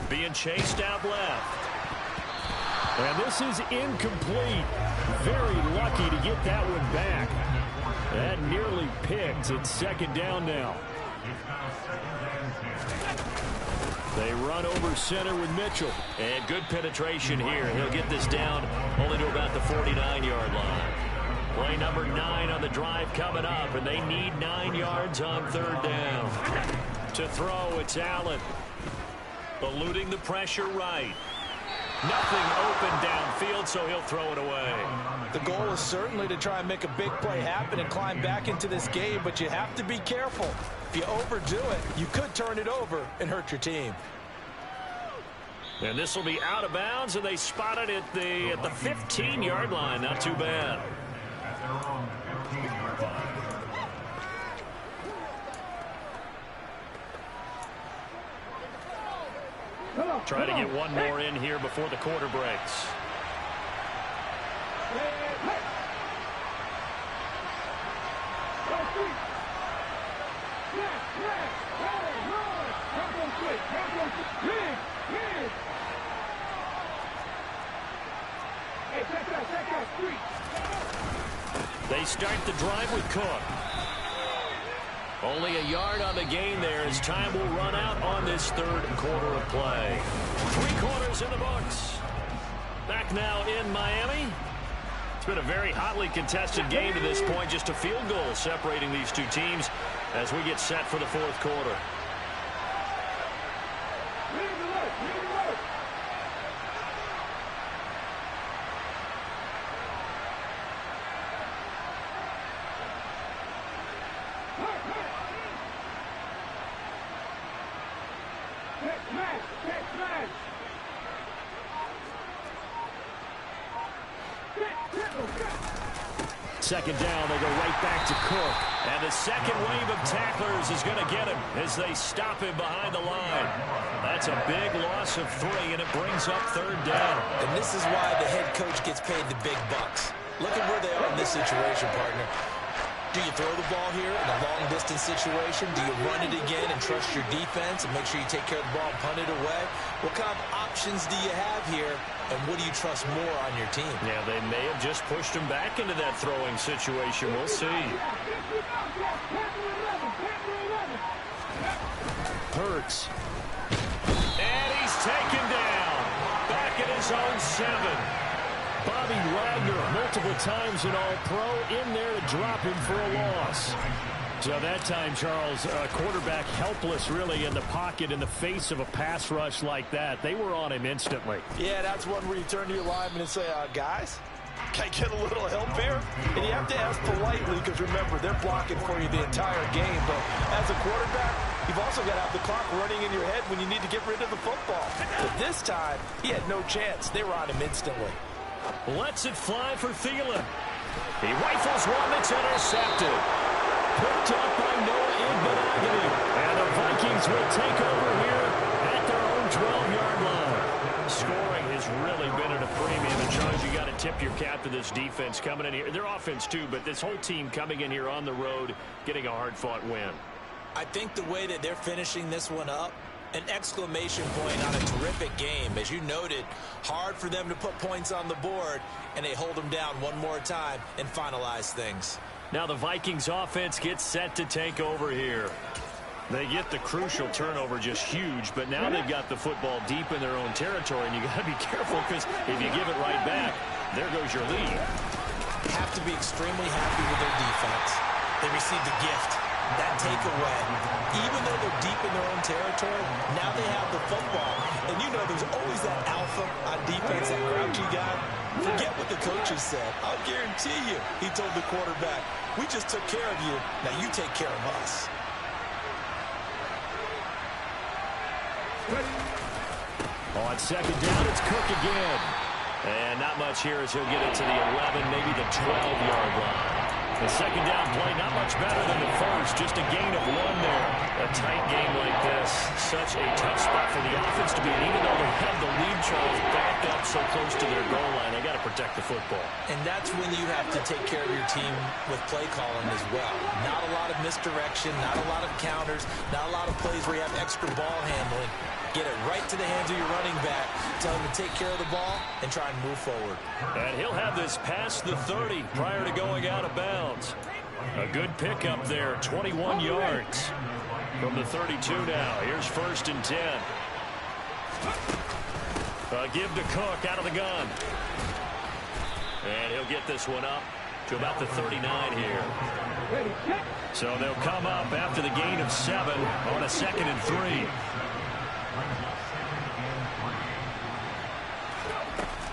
S5: Being chased out left. And this is incomplete. Very lucky to get that one back. That nearly picked. It's 2nd down now. They run over center with Mitchell. And good penetration here. He'll get this down only to about the 49-yard line. Play number 9 on the drive coming up, and they need 9 yards on 3rd down. To throw, it's Allen. Eluding the pressure right. Nothing open downfield, so he'll throw it away.
S3: The goal is certainly to try and make a big play happen and climb back into this game, but you have to be careful. If you overdo it, you could turn it over and hurt your team.
S5: And this will be out of bounds, and they spot it at the 15-yard line. Not too bad. Try to get one more in here before the quarter breaks. They start the drive with Cook. Only a yard on the gain there as time will run out on this 3rd quarter of play. 3 quarters in the books. Back now in Miami. It's been a very hotly contested game to this point. Just a field goal separating these two teams as we get set for the 4th quarter. Second down, they go right back to Cook. And the second wave of tacklers is going to get him as they stop him behind the line. That's a big loss of 3, and it brings up 3rd down.
S3: And this is why the head coach gets paid the big bucks. Look at where they are in this situation, partner. Do you throw the ball here in a long-distance situation? Do you run it again and trust your defense and make sure you take care of the ball and punt it away? What kind of options do you have here, and what do you trust more on your team?
S5: Yeah, they may have just pushed him back into that throwing situation. We'll see. Hurts. And he's taken down. Back at his own 7. Bobby Wagner, multiple times an All-Pro, in there to drop him for a loss. So that time, Charles, quarterback helpless really in the pocket in the face of a pass rush like that. They were on him instantly.
S3: Yeah, that's one where you turn to your lineman and say, guys, can I get a little help here? And you have to ask politely because, remember, they're blocking for you the entire game. But as a quarterback, you've also got to have the clock running in your head when you need to get rid of the football. But this time, he had no chance. They were on him instantly.
S5: Lets it fly for Thielen. He rifles one that's intercepted. Picked up by Noah Igbenogany. And the Vikings will take over here at their own 12-yard line. Scoring has really been at a premium. And Charles, you got to tip your cap to this defense coming in here. Their offense too, but this whole team coming in here on the road, getting a hard-fought win.
S3: I think the way that they're finishing this one up, an exclamation point on a terrific game. As you noted, hard for them to put points on the board, and they hold them down one more time and finalize things.
S5: Now the Vikings offense gets set to take over here. They get the crucial turnover, just huge, but now they've got the football deep in their own territory, and you got to be careful because if you give it right back, there goes your lead.
S3: Have to be extremely happy with their defense. They received a gift. That takeaway, even though they're deep in their own territory, now they have the football. And you know there's always that alpha on defense, that grouchy guy. Forget what the coaches said. I'll guarantee you, he told the quarterback, we just took care of you. Now you take care of us.
S5: On second down, it's Cook again. And not much here as he'll get it to the 11, maybe the 12-yard line. The second down play, not much better than the first, just a gain of 1 there. A tight game like this, such a tough spot for the offense to be in. Even though they have the lead, Charles, backed up so close to their goal line, they got to protect the football.
S3: And that's when you have to take care of your team with play calling as well. Not a lot of misdirection, not a lot of counters, not a lot of plays where you have extra ball handling. Get it right to the hands of your running back. Tell him to take care of the ball and try and move forward.
S5: And he'll have this past the 30 prior to going out of bounds. A good pickup there, 21 yards from the 32 now. Here's 1st and 10. Give to Cook out of the gun. And he'll get this one up to about the 39 here. So they'll come up after the gain of 7 on a 2nd and 3.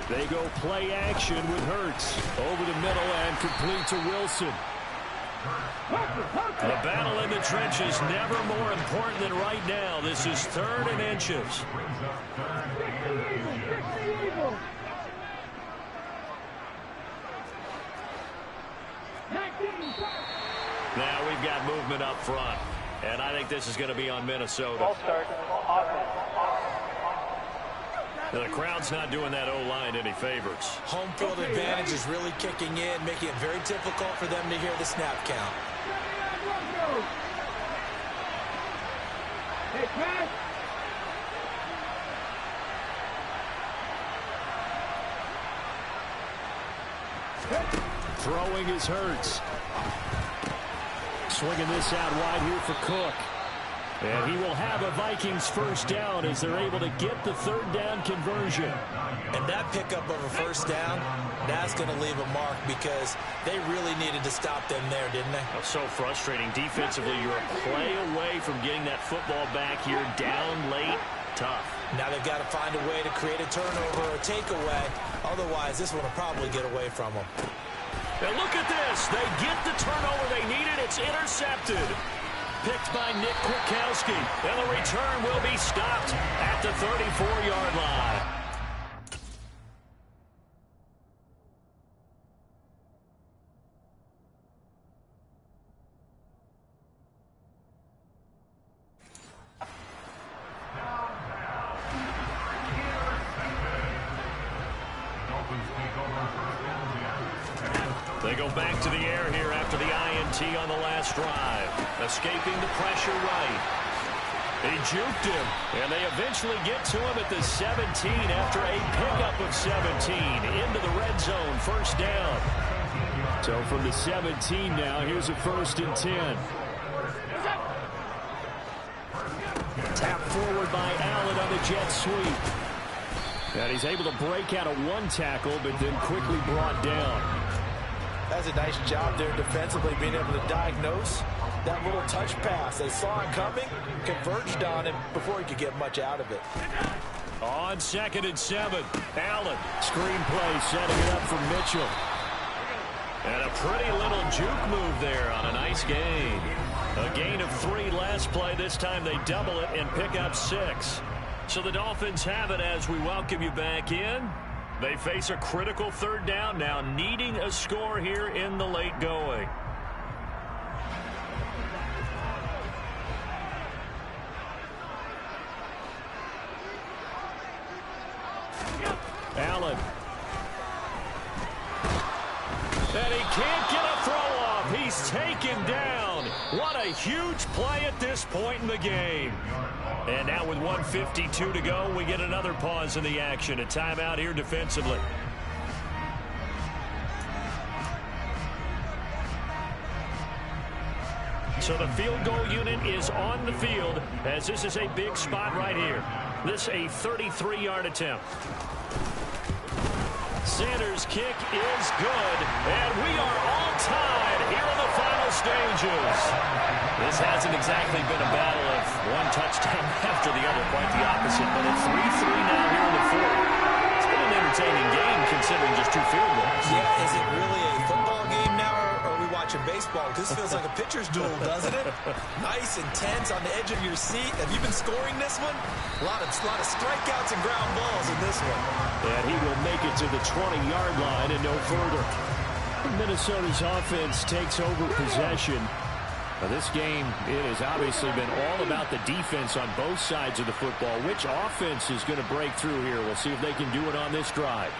S5: They go play action with Hurts. Over the middle and complete to Wilson. The battle in the trenches never more important than right now. This is 3rd and inches. Now we've got movement up front. And I think this is going to be on Minnesota.
S4: Ball start. Offense.
S5: The crowd's not doing that O-line any favors.
S3: Home field advantage is really kicking in, making it very difficult for them to hear the snap count.
S5: Throwing his Hurts. Swinging this out wide here for Cook. And he will have a Vikings 1st down as they're able to get the 3rd down conversion.
S3: And that pickup of a 1st down, that's going to leave a mark because they really needed to stop them there, didn't they?
S5: Oh, so frustrating. Defensively, you're a play away from getting that football back here down late. Tough.
S3: Now they've got to find a way to create a turnover or a takeaway. Otherwise, this one will probably get away from them.
S5: Now look at this. They get the turnover they needed. It's intercepted. Picked by Nick Kwiatkowski. And the return will be stopped at the 34-yard line. They go back to the air here after the INT on the last drive. Escaping the pressure right. He juked him, and they eventually get to him at the 17 after a pickup of 17 into the red zone, first down. So from the 17 now, here's a 1st and 10. Tap forward by Allen on the jet sweep. And he's able to break out of one tackle, but then quickly brought down.
S3: That's a nice job there defensively, being able to diagnose that little touch pass. They saw it coming, converged on him before he could get much out of it.
S5: On 2nd and 7, Allen. Screen play, setting it up for Mitchell. And a pretty little juke move there on a nice gain. A gain of 3 last play. This time they double it and pick up 6. So the Dolphins have it as we welcome you back in. They face a critical 3rd down now, needing a score here in the late going. Allen. And he can't get a throw off. He's taken down. What a huge play at this point in the game. And now with 1:52 to go, we get another pause in the action. A timeout here defensively. So the field goal unit is on the field as this is a big spot right here. This a 33-yard attempt. Sanders' kick is good, and we are all tied here in the final stages. This hasn't exactly been a battle of one touchdown after the other, quite the opposite, but at 3-3 now here in the 4th. It's been an entertaining game considering just 2 field goals.
S3: Yeah, is it really a football game now, or are we watching baseball? This feels like a pitcher's duel, doesn't it? Nice, intense, on the edge of your seat. Have you been scoring this one? A lot of strikeouts and ground balls in this one.
S5: And he will make it to the 20-yard line and no further. Minnesota's offense takes over possession. Now this game, it has obviously been all about the defense on both sides of the football. Which offense is going to break through here? We'll see if they can do it on this drive.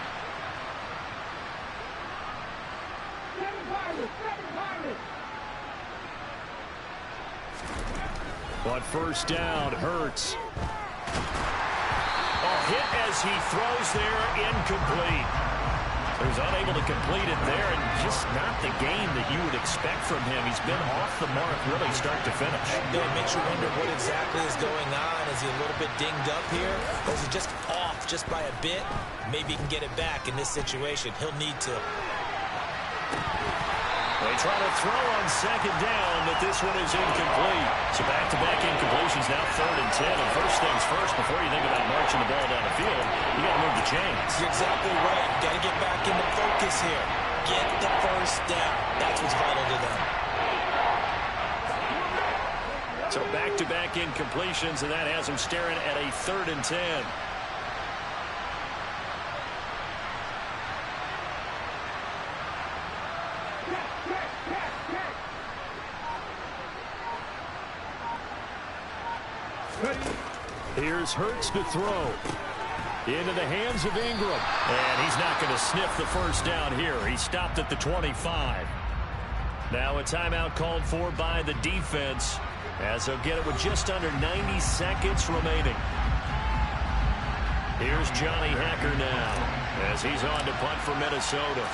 S5: On 1st down, Hurts. Hit as he throws there, incomplete. So he's unable to complete it there, and just not the game that you would expect from him. He's been off the mark really start to finish.
S3: Yeah, it makes you wonder what exactly is going on. Is he a little bit dinged up here? Or is he just off just by a bit? Maybe he can get it back in this situation. He'll need to.
S5: They try to throw on 2nd down, but this one is incomplete. So back-to-back incompletions, now 3rd and 10. And first things first, before you think about marching the ball down the field, you got to move the chains.
S3: You're exactly right. You got to get back into focus here. Get the first down. That's what's vital to them.
S5: So back-to-back incompletions, and that has them staring at a 3rd and 10. Here's Hurts to throw. Into the hands of Ingram. And he's not going to sniff the first down here. He stopped at the 25. Now a timeout called for by the defense, as they'll get it with just under 90 seconds remaining. Here's Johnny Hecker now, as he's on to punt for Minnesota.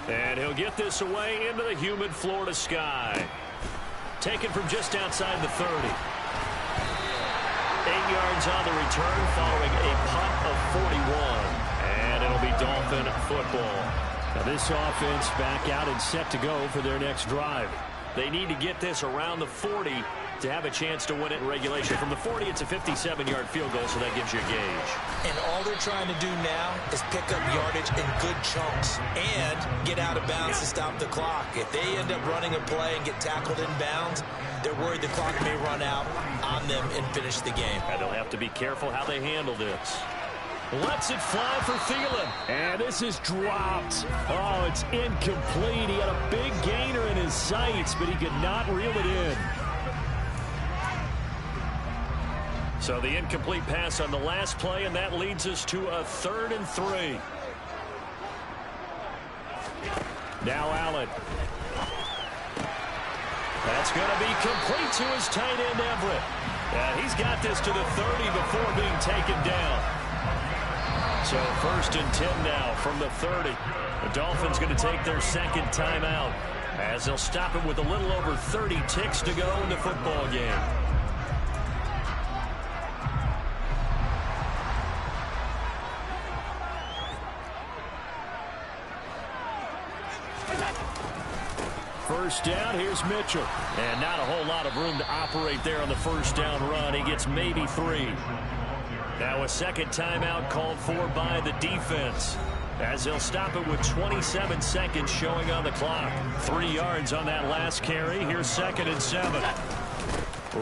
S5: And he'll get this away into the humid Florida sky. Taken from just outside the 30. 8 yards on the return following a punt of 41. And it'll be Dolphin football. Now this offense back out and set to go for their next drive. They need to get this around the 40 to have a chance to win it in regulation. From the 40, it's a 57-yard field goal, so that gives you a gauge.
S3: And all they're trying to do now is pick up yardage in good chunks and get out of bounds to stop the clock. If they end up running a play and get tackled in bounds, they're worried the clock may run out on them and finish the game.
S5: And they'll have to be careful how they handle this. Lets it fly for Thielen. And this is dropped. Oh, it's incomplete. He had a big gainer in his sights, but he could not reel it in. So the incomplete pass on the last play, and that leads us to a 3rd and 3.
S2: Now Allen. That's going to be complete to his tight end, Everett. He's got this to the 30 before being taken down. So 1st and 10 now from the 30. The Dolphins going to take their second timeout as they'll stop it with a little over 30 ticks to go in the football game. First down, here's Mitchell. And not a whole lot of room to operate there on the first down run. He gets maybe 3. Now a second timeout called for by the defense, as they'll stop it with 27 seconds showing on the clock. 3 yards on that last carry. Here's 2nd and 7.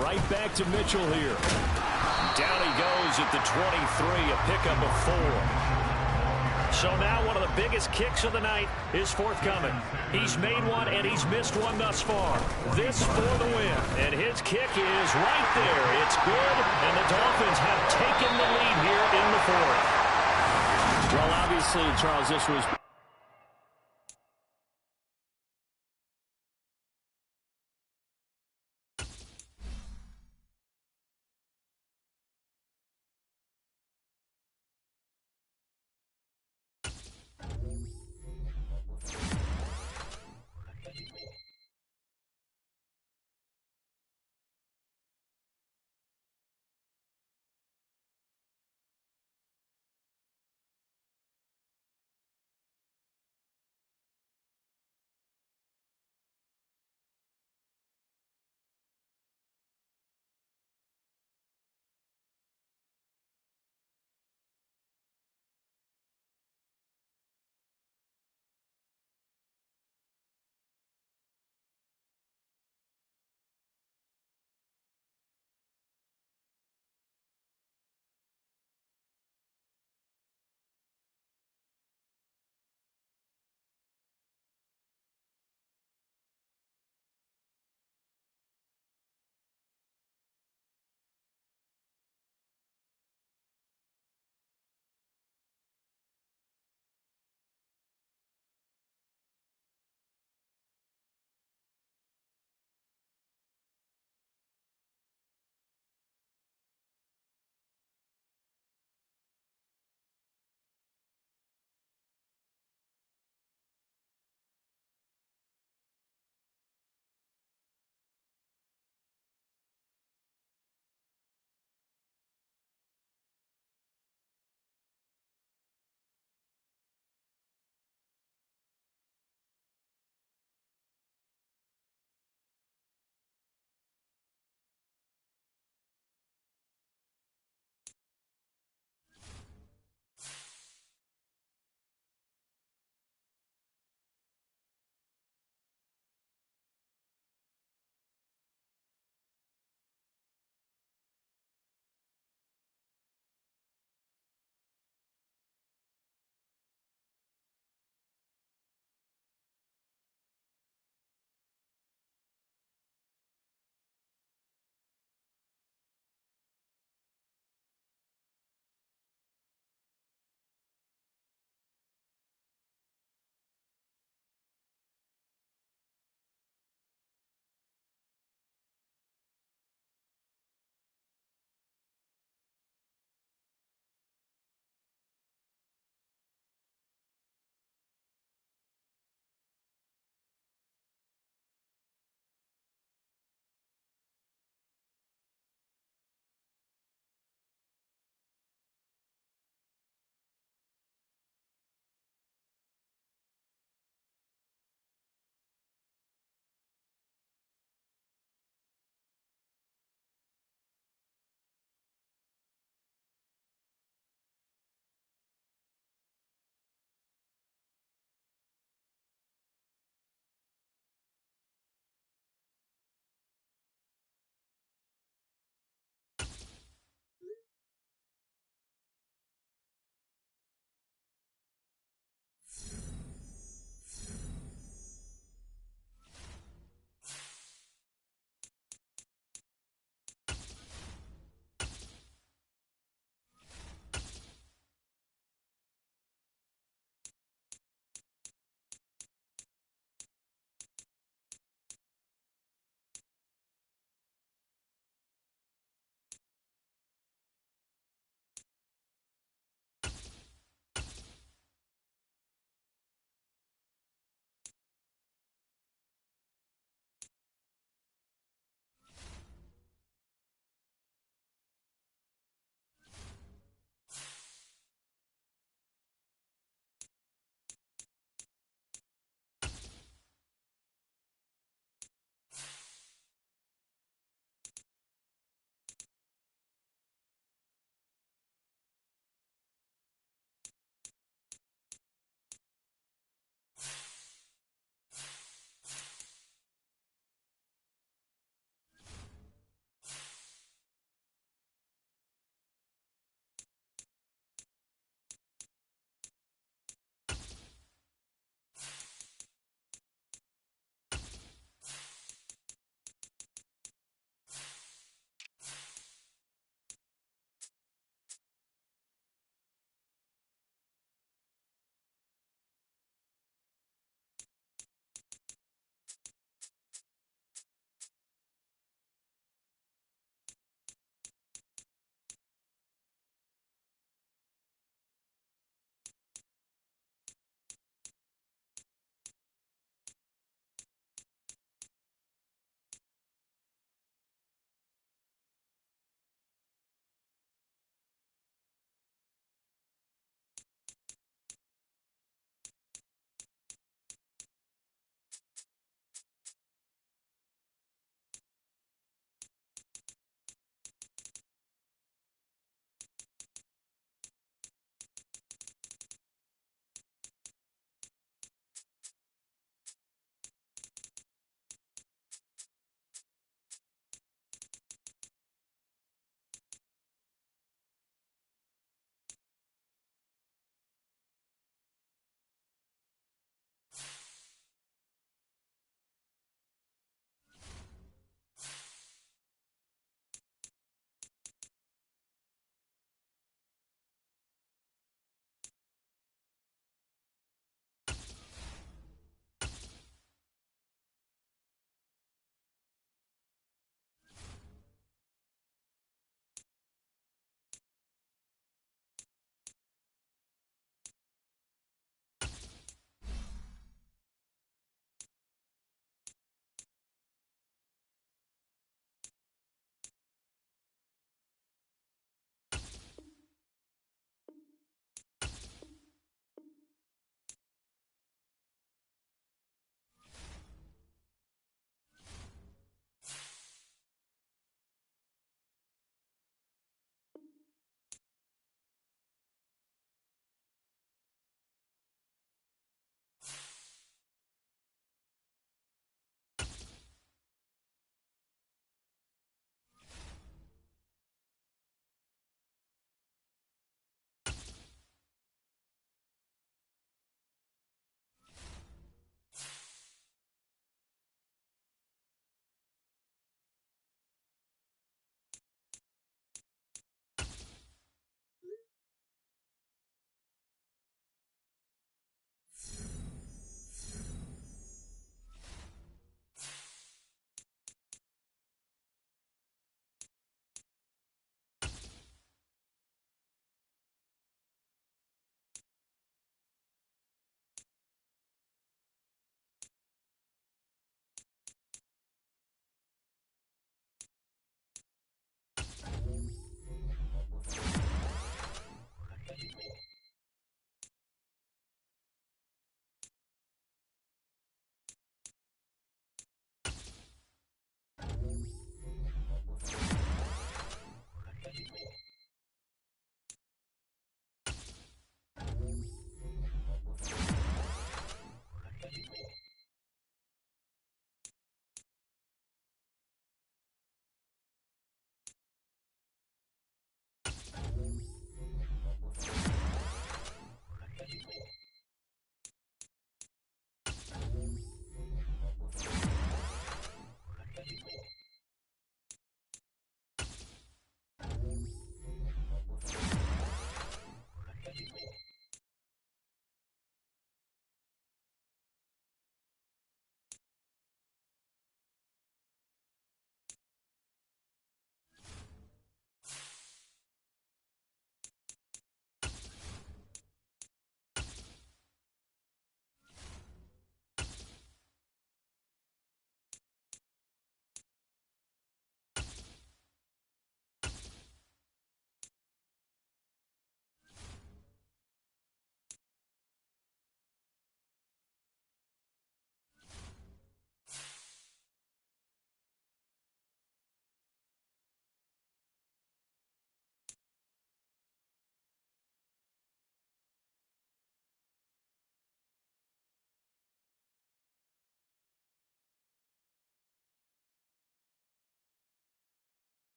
S2: Right back to Mitchell here. Down he goes at the 23, a pickup of 4. So now one of the biggest kicks of the night is forthcoming. He's made one and he's missed one thus far. This for the win. And his kick is right there. It's good, and the Dolphins have taken the lead here in the 4th.
S6: Well, obviously, Charles, this was